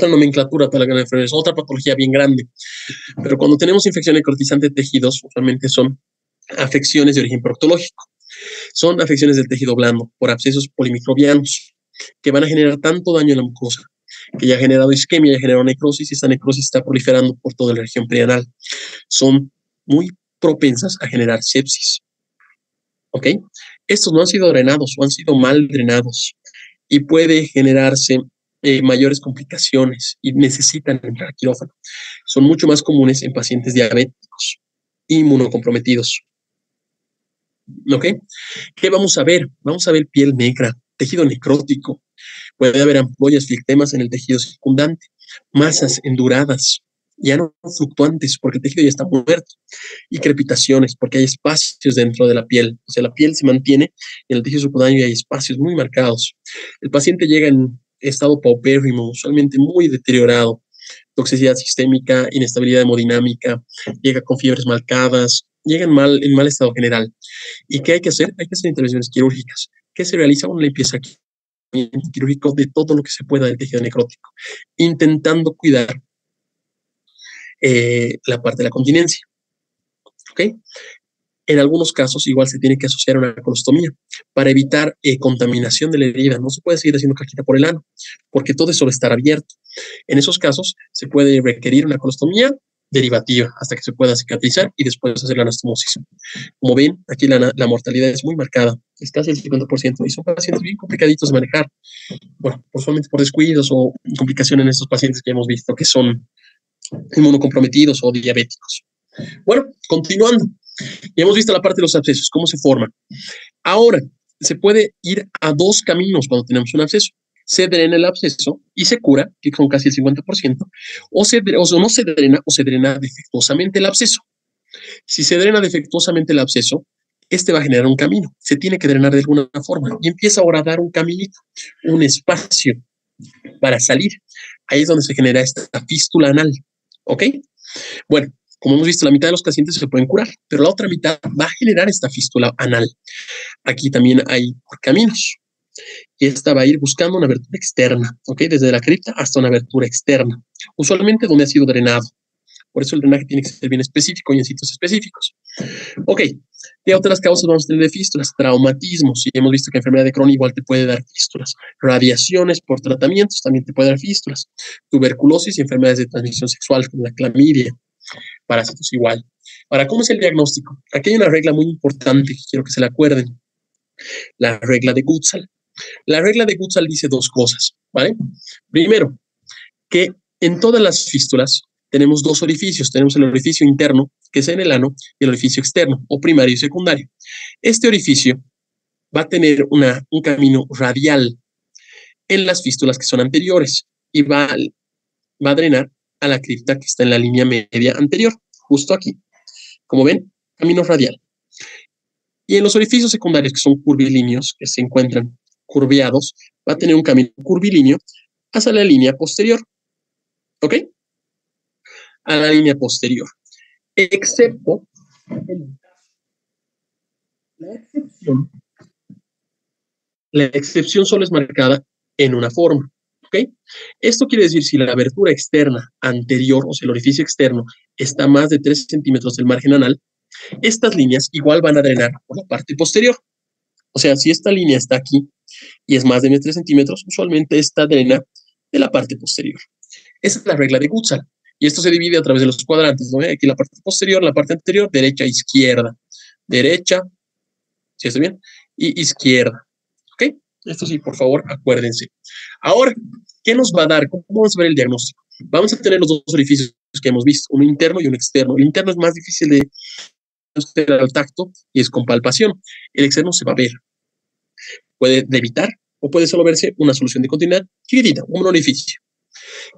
nomenclatura para la gangrena de Fournier, es otra patología bien grande. Pero cuando tenemos infección necrotizante de tejidos, usualmente son afecciones de origen proctológico. Son afecciones del tejido blando por abscesos polimicrobianos que van a generar tanto daño en la mucosa que ya ha generado isquemia, ya ha generado necrosis y esta necrosis está proliferando por toda la región perianal. Son muy propensas a generar sepsis. ¿Ok? Estos no han sido drenados o han sido mal drenados y puede generarse mayores complicaciones y necesitan entrar a quirófano. Son mucho más comunes en pacientes diabéticos, inmunocomprometidos. ¿Ok? ¿Qué vamos a ver? Vamos a ver piel negra, tejido necrótico. Puede haber ampollas, flectemas en el tejido circundante, masas enduradas, ya no fluctuantes porque el tejido ya está muerto, y crepitaciones porque hay espacios dentro de la piel. O sea, la piel se mantiene y en el tejido subcutáneo hay espacios muy marcados. El paciente llega en estado paupérrimo, usualmente muy deteriorado, toxicidad sistémica, inestabilidad hemodinámica, llega con fiebres marcadas, llega en mal estado general. ¿Y qué hay que hacer? Hay que hacer intervenciones quirúrgicas. ¿Qué se realiza? Una limpieza quirúrgico de todo lo que se pueda del tejido necrótico, intentando cuidar la parte de la continencia. ¿Ok? En algunos casos igual se tiene que asociar una colostomía para evitar contaminación de la herida. No se puede seguir haciendo caquita por el ano porque todo eso va a estar abierto. En esos casos se puede requerir una colostomía derivativa hasta que se pueda cicatrizar y después hacer la anastomosis. Como ven, aquí la mortalidad es muy marcada, es casi el 50% y son pacientes bien complicaditos de manejar. Bueno, solamente por descuidos o complicaciones en estos pacientes que hemos visto que son inmunocomprometidos o diabéticos. Bueno, continuando. Ya hemos visto la parte de los abscesos, cómo se forman. Ahora, se puede ir a dos caminos cuando tenemos un absceso. Se drena el absceso y se cura, que son casi el 50%, o no se drena o se drena defectuosamente el absceso. Si se drena defectuosamente el absceso, este va a generar un camino. Se tiene que drenar de alguna forma y empieza ahora a dar un caminito, un espacio para salir. Ahí es donde se genera esta fístula anal. ¿Ok? Bueno, como hemos visto, la mitad de los pacientes se pueden curar, pero la otra mitad va a generar esta fístula anal. Aquí también hay caminos. Y esta va a ir buscando una abertura externa, ¿ok? Desde la cripta hasta una abertura externa, usualmente donde ha sido drenado. Por eso el drenaje tiene que ser bien específico y en sitios específicos. Ok, ¿qué otras causas vamos a tener de fístulas? Traumatismos. Y hemos visto que la enfermedad de Crohn igual te puede dar fístulas. Radiaciones por tratamientos también te puede dar fístulas. Tuberculosis y enfermedades de transmisión sexual como la clamidia. Parásitos igual. Ahora, ¿cómo es el diagnóstico? Aquí hay una regla muy importante que quiero que se la acuerden. La regla de Gutzal. La regla de Gutzal dice dos cosas. ¿vale? Primero, que en todas las fístulas tenemos dos orificios. Tenemos el orificio interno, que es en el ano, y el orificio externo, o primario y secundario. Este orificio va a tener un camino radial en las fístulas que son anteriores y va a drenar a la cripta que está en la línea media anterior, justo aquí. Como ven, camino radial. Y en los orificios secundarios, que son curvilíneos, que se encuentran curveados, va a tener un camino curvilíneo hacia la línea posterior. ¿Ok? A la línea posterior. Excepto la excepción solo es marcada en una forma. ¿Ok? Esto quiere decir si la abertura externa anterior, o sea, el orificio externo, está más de 3 centímetros del margen anal, estas líneas igual van a drenar por la parte posterior. O sea, si esta línea está aquí y es más de 3 centímetros, usualmente esta drena de la parte posterior. Esa es la regla de Gutzal. Y esto se divide a través de los cuadrantes, ¿no? Aquí la parte posterior, la parte anterior, derecha, izquierda. Derecha, ¿sí está bien? Y izquierda. ¿Ok? Esto sí, por favor, acuérdense. Ahora, ¿qué nos va a dar? ¿Cómo vamos a ver el diagnóstico? Vamos a tener los dos orificios que hemos visto, uno interno y uno externo. El interno es más difícil de hacer al tacto y es con palpación. El externo se va a ver. Puede debitar o puede solo verse una solución de continuidad chiquitita, un orificio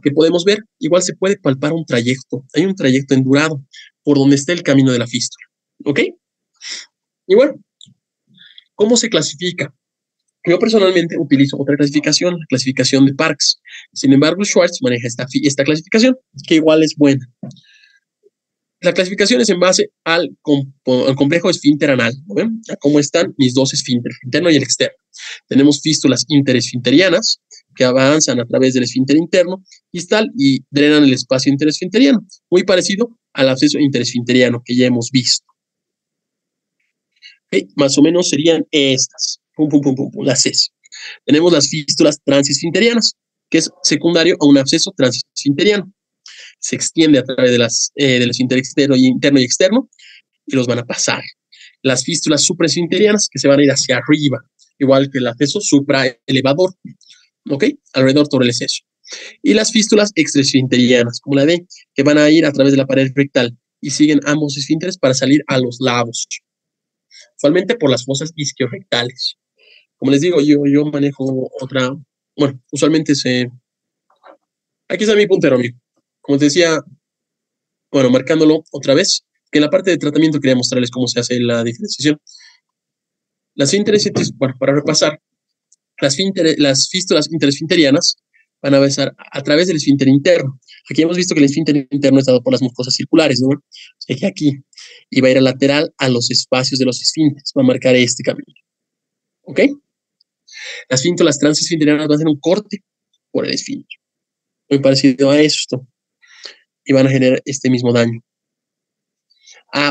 que podemos ver. Igual se puede palpar un trayecto. Hay un trayecto endurado por donde está el camino de la fístula. ¿Ok? Y bueno, ¿cómo se clasifica? Yo personalmente utilizo otra clasificación, la clasificación de Parks. Sin embargo, Schwartz maneja esta clasificación, que igual es buena. La clasificación es en base al complejo esfínter anal, ¿no ven? A cómo están mis dos esfínteres, el interno y el externo. Tenemos fístulas interesfinterianas, que avanzan a través del esfínter interno y drenan el espacio interesfinteriano, muy parecido al absceso interesfinteriano que ya hemos visto. ¿Okay? Más o menos serían estas, las Cs. Tenemos las fístulas transesfinterianas, que es secundario a un absceso transesfinteriano. Se extiende a través del esfínter externo y externo y los van a pasar. Las fístulas supraesfinterianas, que se van a ir hacia arriba, igual que el acceso supraelevador, ¿ok? Alrededor todo el exceso. Y las fístulas extraesfinterianas, como la D, que van a ir a través de la pared rectal y siguen ambos esfínteres para salir a los lados, usualmente por las fosas isquiorrectales. Como les digo, yo manejo otra, bueno, usualmente aquí está mi puntero, amigo. Como te decía, bueno, marcándolo otra vez, que en la parte de tratamiento quería mostrarles cómo se hace la diferenciación. Las interesfinterianas, bueno, para repasar, las fístulas interesfinterianas van a avanzar a través del esfínter interno. Aquí hemos visto que el esfínter interno es dado por las mucosas circulares, ¿no? O sea, que aquí, y va a ir a lateral a los espacios de los esfínteres, va a marcar este camino. ¿Ok? Las fístulas transesfinterianas van a hacer un corte por el esfínter, muy parecido a esto, y van a generar este mismo daño.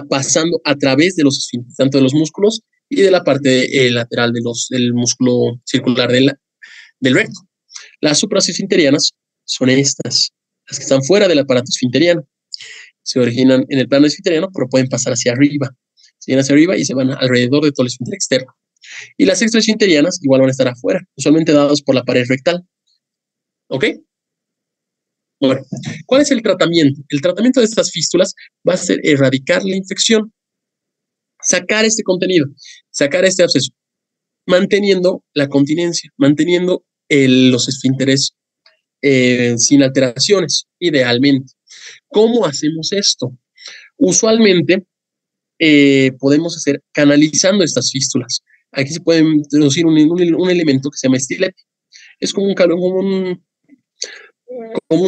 Pasando a través de los esfínteres, tanto de los músculos y de la parte lateral del músculo circular del recto. Las supraesfinterianas son estas, las que están fuera del aparato esfinteriano. Se originan en el plano esfinteriano, pero pueden pasar hacia arriba. Siguen hacia arriba y se van alrededor de todo el esfínter externo. Y las extraesfinterianas igual van a estar afuera, usualmente dadas por la pared rectal. ¿Ok? Bueno, ¿cuál es el tratamiento? El tratamiento de estas fístulas va a ser erradicar la infección, sacar este contenido, sacar este absceso, manteniendo la continencia, manteniendo los esfínteres sin alteraciones, idealmente. ¿Cómo hacemos esto? Usualmente podemos hacer canalizando estas fístulas. Aquí se puede introducir un elemento que se llama estilete. Es como un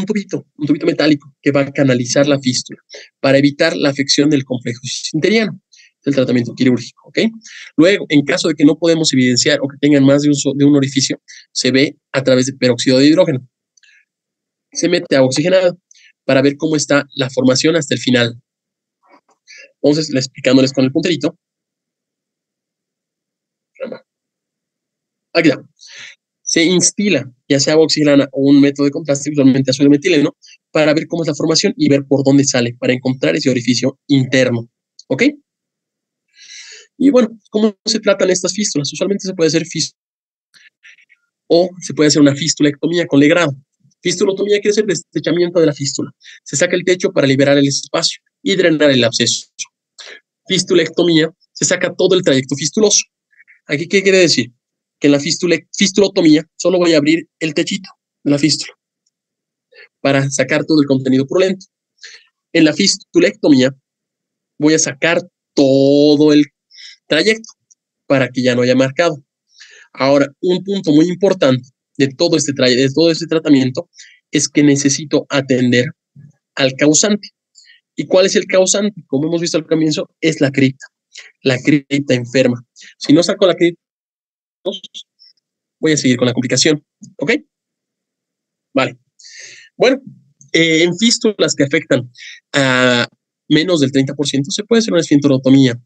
tubito metálico que va a canalizar la fístula para evitar la afección del complejo esfinteriano. El tratamiento quirúrgico, ¿ok? Luego, en caso de que no podemos evidenciar o que tengan más de un orificio, se ve a través de peróxido de hidrógeno. Se mete agua oxigenada para ver cómo está la formación hasta el final. Entonces, explicándoles con el punterito. Aquí está. Se instila, ya sea agua oxigenada o un método de contraste, usualmente azul de metileno, para ver cómo es la formación y ver por dónde sale, para encontrar ese orificio interno. ¿Ok? Y bueno, ¿cómo se tratan estas fístulas? Usualmente se puede hacer fístula o se puede hacer una fistulectomía con legrado. Fistulotomía quiere decir destrechamiento de la fístula. Se saca el techo para liberar el espacio y drenar el absceso. Fistulectomía, se saca todo el trayecto fistuloso. ¿Aquí qué quiere decir? Que en la fistulotomía solo voy a abrir el techito de la fístula para sacar todo el contenido purulento. En la fistulectomía voy a sacar todo el trayecto para que ya no haya marcado. Ahora, un punto muy importante de todo este tratamiento es que necesito atender al causante. ¿Y cuál es el causante? Como hemos visto al comienzo, es la cripta. La cripta enferma. Si no saco la cripta, voy a seguir con la complicación. ¿Ok? Vale. Bueno, en fístulas que afectan a menos del 30%, se puede hacer una esfinterotomía.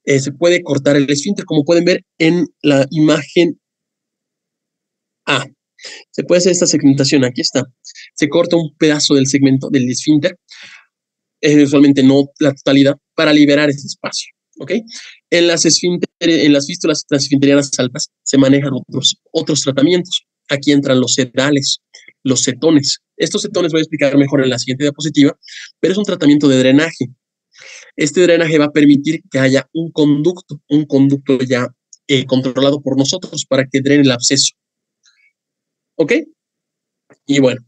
Se puede cortar el esfínter, como pueden ver en la imagen A. Se puede hacer esta segmentación, aquí está. Se corta un pedazo del segmento del esfínter, usualmente no la totalidad, para liberar ese espacio. ¿Ok? En las fístulas transesfinterianas altas se manejan otros tratamientos. Aquí entran los sedales, los cetones. Estos cetones voy a explicar mejor en la siguiente diapositiva, pero es un tratamiento de drenaje. Este drenaje va a permitir que haya un conducto ya controlado por nosotros para que drene el absceso. ¿Ok? Y bueno,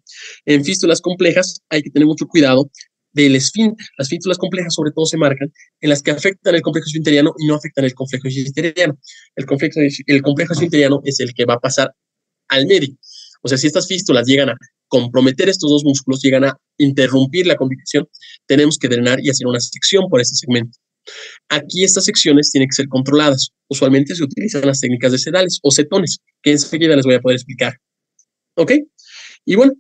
en fístulas complejas hay que tener mucho cuidado del esfínter. Las fístulas complejas sobre todo se marcan en las que afectan el complejo esfinteriano y no afectan el complejo esfinteriano. El complejo esfinteriano es el que va a pasar al medio. O sea, si estas fístulas llegan a comprometer estos dos músculos, llegan a interrumpir la complicación, tenemos que drenar y hacer una sección por ese segmento. Aquí estas secciones tienen que ser controladas. Usualmente se utilizan las técnicas de sedales o cetones, que enseguida les voy a poder explicar. ¿Ok? Y bueno,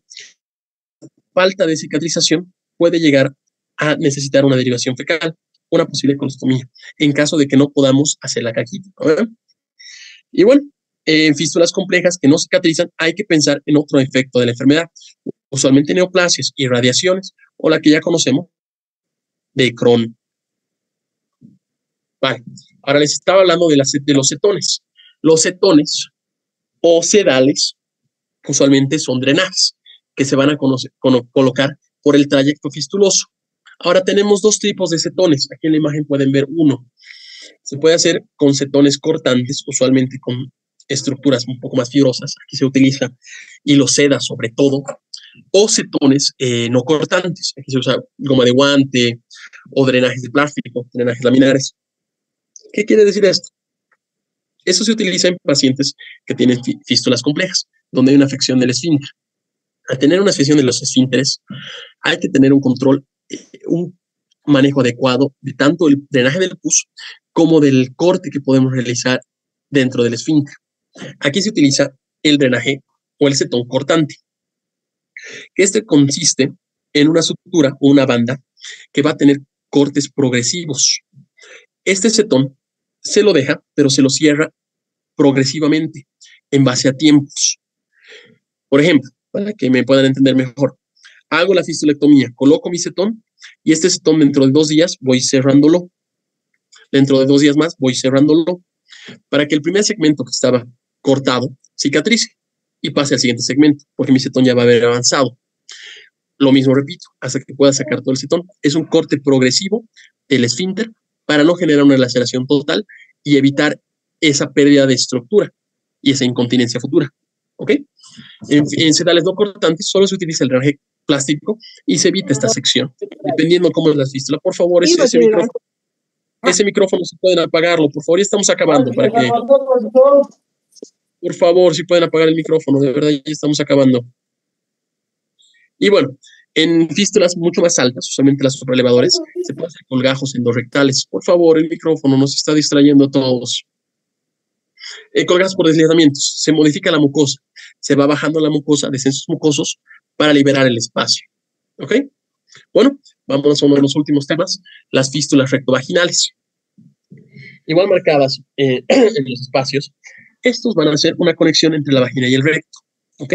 falta de cicatrización puede llegar a necesitar una derivación fecal, una posible colostomía, en caso de que no podamos hacer la caquita. ¿Okay? Y bueno, en fístulas complejas que no cicatrizan, hay que pensar en otro efecto de la enfermedad, usualmente neoplasias, irradiaciones, o la que ya conocemos de Crohn. Vale, ahora les estaba hablando de los cetones. Los cetones o sedales usualmente son drenajes que se van a colocar por el trayecto fistuloso. Ahora tenemos dos tipos de cetones. Aquí en la imagen pueden ver uno. Se puede hacer con cetones cortantes, usualmente con estructuras un poco más fibrosas. Aquí se utiliza hiloseda sobre todo, o cetones no cortantes. Aquí se usa goma de guante o drenajes de plástico, drenajes laminares. ¿Qué quiere decir esto? Eso se utiliza en pacientes que tienen fístulas complejas, donde hay una afección del esfínter. Al tener una afección de los esfínteres, hay que tener un control, un manejo adecuado de tanto el drenaje del pus como del corte que podemos realizar dentro del esfínter. Aquí se utiliza el drenaje o el cetón cortante. Este consiste en una sutura o una banda que va a tener cortes progresivos. Este cetón se lo deja, pero se lo cierra progresivamente en base a tiempos. Por ejemplo, para que me puedan entender mejor, hago la fistulectomía, coloco mi cetón y este cetón dentro de 2 días voy cerrándolo. Dentro de 2 días más voy cerrándolo para que el primer segmento que estaba cortado cicatrice y pase al siguiente segmento, porque mi cetón ya va a haber avanzado. Lo mismo repito, hasta que pueda sacar todo el cetón. Es un corte progresivo del esfínter para no generar una laceración total y evitar esa pérdida de estructura y esa incontinencia futura. ¿Ok? En sedales no cortantes solo se utiliza el drenaje plástico y se evita esta sección. Dependiendo cómo es la fístula, por favor, ese micrófono si pueden apagarlo, por favor, ya estamos acabando para que, por favor, si pueden apagar el micrófono, de verdad ya estamos acabando. Y bueno, en fístulas mucho más altas, usualmente las supraelevadores, se pueden hacer colgajos endorrectales. Por favor, el micrófono nos está distrayendo a todos. Colgajos por deslizamientos, se modifica la mucosa, se va bajando la mucosa, descensos mucosos, para liberar el espacio. ¿Ok? Bueno, vamos a uno de los últimos temas, las fístulas rectovaginales. Igual marcadas en los espacios, estos van a hacer una conexión entre la vagina y el recto. ¿Ok?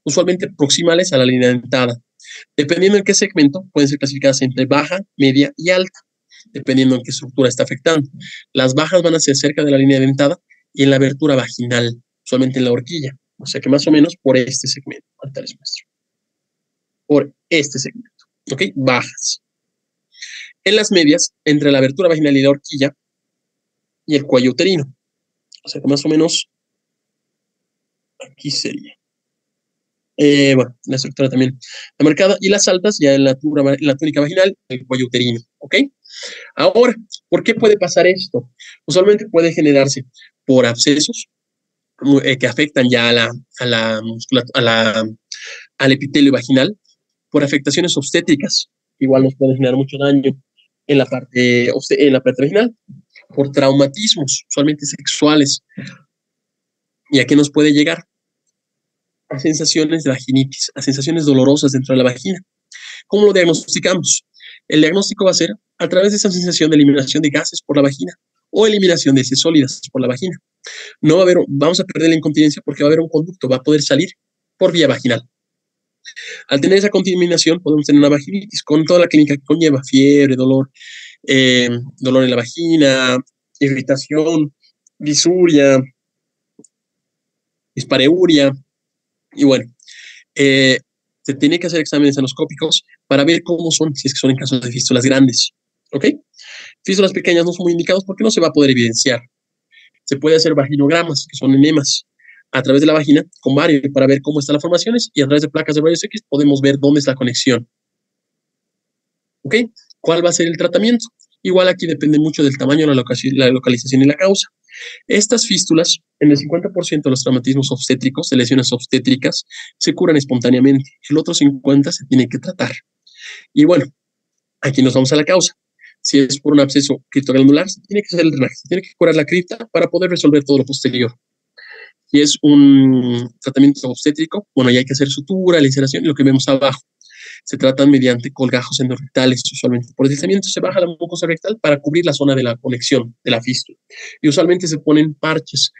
Usualmente proximales a la línea dentada. Dependiendo en qué segmento, pueden ser clasificadas entre baja, media y alta, dependiendo en qué estructura está afectando. Las bajas van a ser cerca de la línea dentada y en la abertura vaginal, usualmente en la horquilla. O sea que más o menos por este segmento. Ahorita les muestro. Por este segmento. ¿Ok? Bajas. En las medias, entre la abertura vaginal y la horquilla y el cuello uterino. O sea que más o menos aquí sería. Bueno, la estructura también está marcada. Y las altas ya en la túnica vaginal, el cuello uterino. ¿Ok? Ahora, ¿por qué puede pasar esto? Usualmente puede generarse por abscesos que afectan ya al epitelio vaginal, por afectaciones obstétricas, igual nos pueden generar mucho daño en la parte vaginal, por traumatismos, usualmente sexuales. ¿Y a qué nos puede llegar? A sensaciones de vaginitis, a sensaciones dolorosas dentro de la vagina. ¿Cómo lo diagnosticamos? El diagnóstico va a ser a través de esa sensación de eliminación de gases por la vagina o eliminación de heces sólidas por la vagina. No va a haber, vamos a perder la incontinencia porque va a haber un conducto, va a poder salir por vía vaginal. Al tener esa contaminación podemos tener una vaginitis con toda la clínica que conlleva, fiebre, dolor, dolor en la vagina, irritación, disuria, dispareuria, y bueno, se tiene que hacer exámenes anoscópicos para ver cómo son, si es que son en casos de fístulas grandes, ¿ok? Fístulas pequeñas no son muy indicados porque no se va a poder evidenciar. Se puede hacer vaginogramas, que son enemas, a través de la vagina con varios para ver cómo están las formaciones y a través de placas de rayos X podemos ver dónde es la conexión. ¿Ok? ¿Cuál va a ser el tratamiento? Igual aquí depende mucho del tamaño, la localización y la causa. Estas fístulas, en el 50% de los traumatismos obstétricos, de lesiones obstétricas, se curan espontáneamente. El otro 50% se tiene que tratar. Y bueno, aquí nos vamos a la causa. Si es por un absceso criptoglandular, se tiene que hacer el drenaje, se tiene que curar la cripta para poder resolver todo lo posterior. Si es un tratamiento obstétrico, bueno, ya hay que hacer sutura, laceración y lo que vemos abajo. Se tratan mediante colgajos endorrectales, usualmente por deslizamiento se baja la mucosa rectal para cubrir la zona de la conexión de la fístula. Y usualmente se ponen parches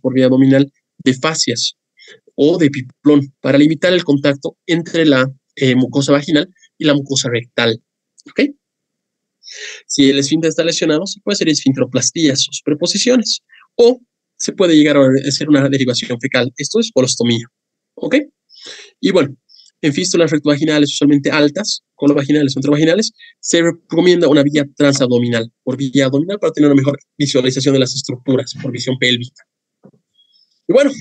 por vía abdominal de fascias o de epiplón para limitar el contacto entre la mucosa vaginal y la mucosa rectal. ¿Ok? Si el esfínter está lesionado, se puede hacer esfinteroplastías o superposiciones, o se puede llegar a hacer una derivación fecal. Esto es colostomía. ¿Ok? Y bueno, en fístulas rectovaginales usualmente altas, colovaginales o intravaginales, se recomienda una vía transabdominal, por vía abdominal para tener una mejor visualización de las estructuras, por visión pélvica. Y bueno,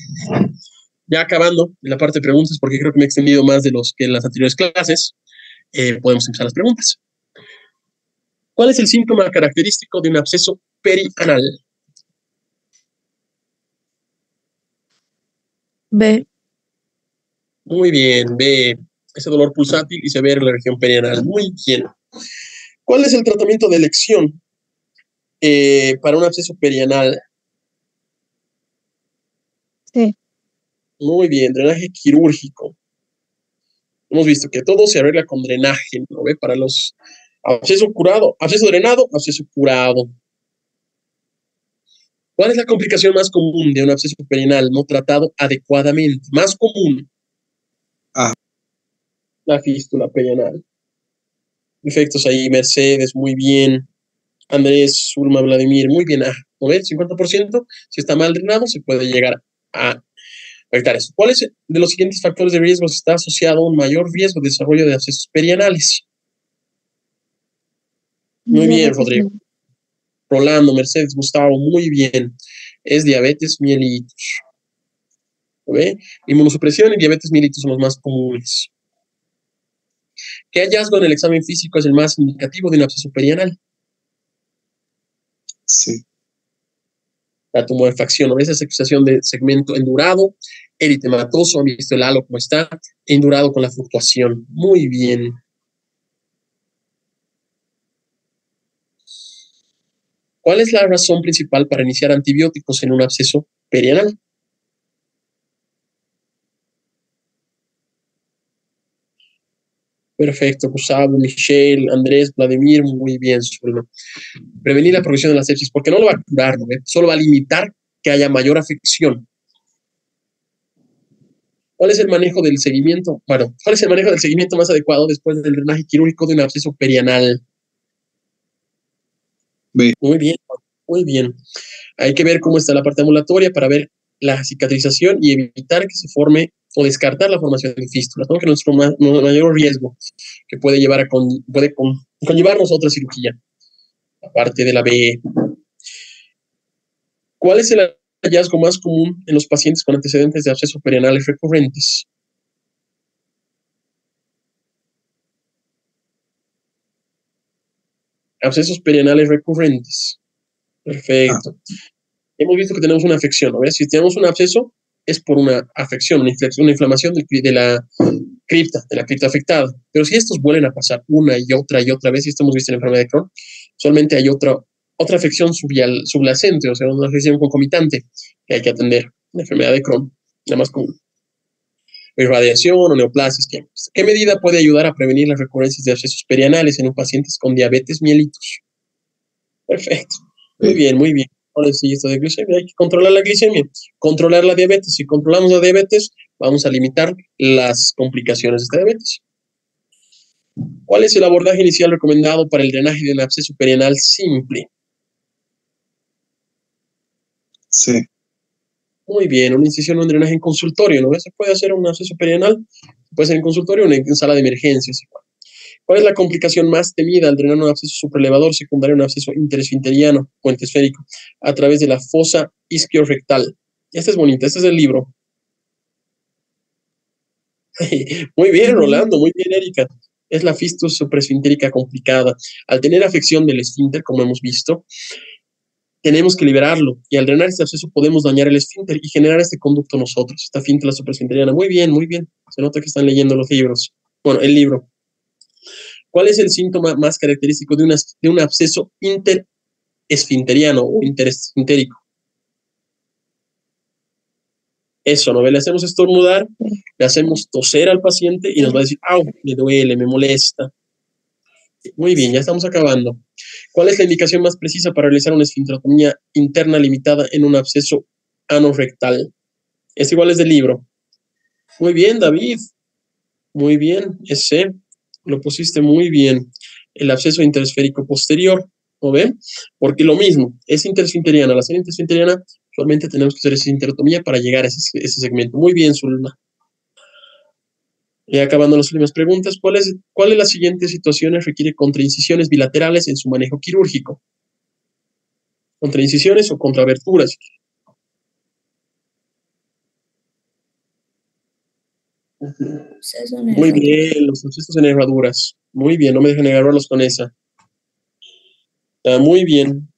ya acabando en la parte de preguntas, porque creo que me he extendido más de los que en las anteriores clases, podemos empezar las preguntas. ¿Cuál es el síntoma característico de un absceso perianal? B. Muy bien, B. Ese dolor pulsátil y severo en la región perianal. Muy bien. ¿Cuál es el tratamiento de elección para un absceso perianal? C. Muy bien, drenaje quirúrgico. Hemos visto que todo se arregla con drenaje, ¿no ve? Para los absceso curado, absceso drenado, absceso curado. ¿Cuál es la complicación más común de un absceso perianal no tratado adecuadamente? Más común. A. La fístula perianal. Efectos ahí, Mercedes, muy bien. Andrés, Zulma, Vladimir, muy bien. ¿No ves? 50%. Si está mal drenado, se puede llegar a evitar eso. ¿Cuáles de los siguientes factores de riesgo está asociado a un mayor riesgo de desarrollo de abscesos perianales? Muy bien, Rodrigo. Rolando, Mercedes, Gustavo, muy bien. Es diabetes mellitus. ¿Ve? Inmunosupresión y diabetes mellitus son los más comunes. ¿Qué hallazgo en el examen físico es el más indicativo de un absceso perianal? Sí. La tumefacción, ¿no? Esa excepción de segmento endurado, eritematoso, han visto el halo como está, endurado con la fluctuación. Muy bien. ¿Cuál es la razón principal para iniciar antibióticos en un absceso perianal? Perfecto, Gustavo, Michelle, Andrés, Vladimir, muy bien, Zulma. Prevenir la progresión de la sepsis, porque no lo va a curar, ¿no? Solo va a limitar que haya mayor afección. ¿Cuál es el manejo del seguimiento? Bueno, ¿cuál es el manejo del seguimiento más adecuado después del drenaje quirúrgico de un absceso perianal? B. Muy bien, muy bien. Hay que ver cómo está la parte ambulatoria para ver la cicatrización y evitar que se forme o descartar la formación de fístulas, ¿no? Que es nuestro mayor riesgo que puede conllevarnos a otra cirugía, aparte de la BE. ¿Cuál es el hallazgo más común en los pacientes con antecedentes de abscesos perianales recurrentes? Abscesos perianales recurrentes. Perfecto. Hemos visto que tenemos una afección, ¿no? Si tenemos un absceso, es por una afección, una inflamación de la cripta afectada. Pero si estos vuelven a pasar una y otra vez, y esto hemos visto en la enfermedad de Crohn, solamente hay otra afección subyacente, o sea, una afección concomitante que hay que atender. La enfermedad de Crohn, la más común. Irradiación o neoplasias. ¿Qué medida puede ayudar a prevenir las recurrencias de abscesos perianales en pacientes con diabetes mellitus? Perfecto. Muy bien, muy bien. Ahora sí, esto de glucemia, hay que controlar la glicemia, controlar la diabetes. Si controlamos la diabetes, vamos a limitar las complicaciones de esta diabetes. ¿Cuál es el abordaje inicial recomendado para el drenaje de un absceso perianal simple? Sí. Muy bien, una incisión o un drenaje en consultorio, ¿no? Se puede hacer un absceso perianal, puede ser en consultorio o en sala de emergencias. ¿Cuál es la complicación más temida al drenar un absceso supraelevador secundario a un absceso interesfinteriano o entesférico a través de la fosa isquiorectal? Esta es bonita, este es el libro. Muy bien, Rolando, muy bien, Erika. Es la fístula supraesfintérica complicada. Al tener afección del esfínter, como hemos visto, tenemos que liberarlo. Y al drenar este absceso podemos dañar el esfínter y generar este conducto nosotros, esta fístula supraesfinteriana. Muy bien, muy bien. Se nota que están leyendo los libros. Bueno, el libro. ¿Cuál es el síntoma más característico de un absceso interesfinteriano o interesfintérico? Eso, ¿no? Le hacemos estornudar, le hacemos toser al paciente y nos va a decir, ¡au! Me duele, me molesta. Muy bien, ya estamos acabando. ¿Cuál es la indicación más precisa para realizar una esfinterotomía interna limitada en un absceso anorrectal? Es igual, es del libro. Muy bien, David. Muy bien, ese lo pusiste muy bien. El absceso interesférico posterior, ¿no ven? Porque lo mismo, es interesfinteriana. La ser interesfinteriana, solamente tenemos que hacer esa esfinterotomía para llegar a ese segmento. Muy bien, Zulma. Y acabando las últimas preguntas, ¿cuál de las siguientes situaciones requiere contraincisiones bilaterales en su manejo quirúrgico? ¿Contraincisiones o contraaberturas? Muy bien, los abscesos en herraduras. Muy bien, no me dejen agarrarlos con esa. Muy bien.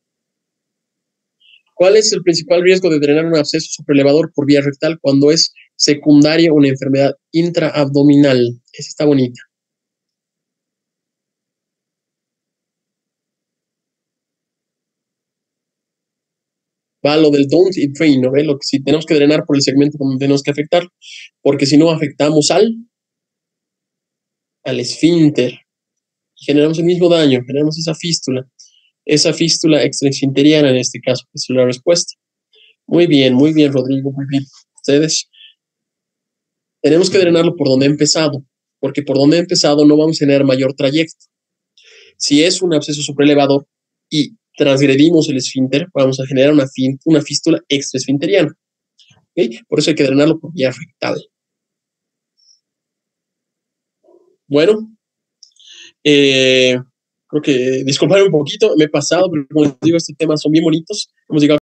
¿Cuál es el principal riesgo de drenar un absceso supraelevador por vía rectal cuando es secundaria a una enfermedad intraabdominal? Esa está bonita. Va lo del don't y drain, ¿no? Lo que si tenemos que drenar por el segmento como tenemos que afectar, porque si no afectamos al esfínter y generamos el mismo daño, generamos esa fístula extraesfinteriana en este caso, esa es la respuesta. Muy bien, Rodrigo, muy bien. Ustedes, tenemos que drenarlo por donde ha empezado, porque por donde ha empezado no vamos a tener mayor trayecto. Si es un absceso supraelevador y transgredimos el esfínter, vamos a generar una fístula extraesfinteriana. ¿Okay? Por eso hay que drenarlo por vía rectal. Bueno, creo que disculparme un poquito, me he pasado, pero como les digo, estos temas son bien bonitos. Hemos llegado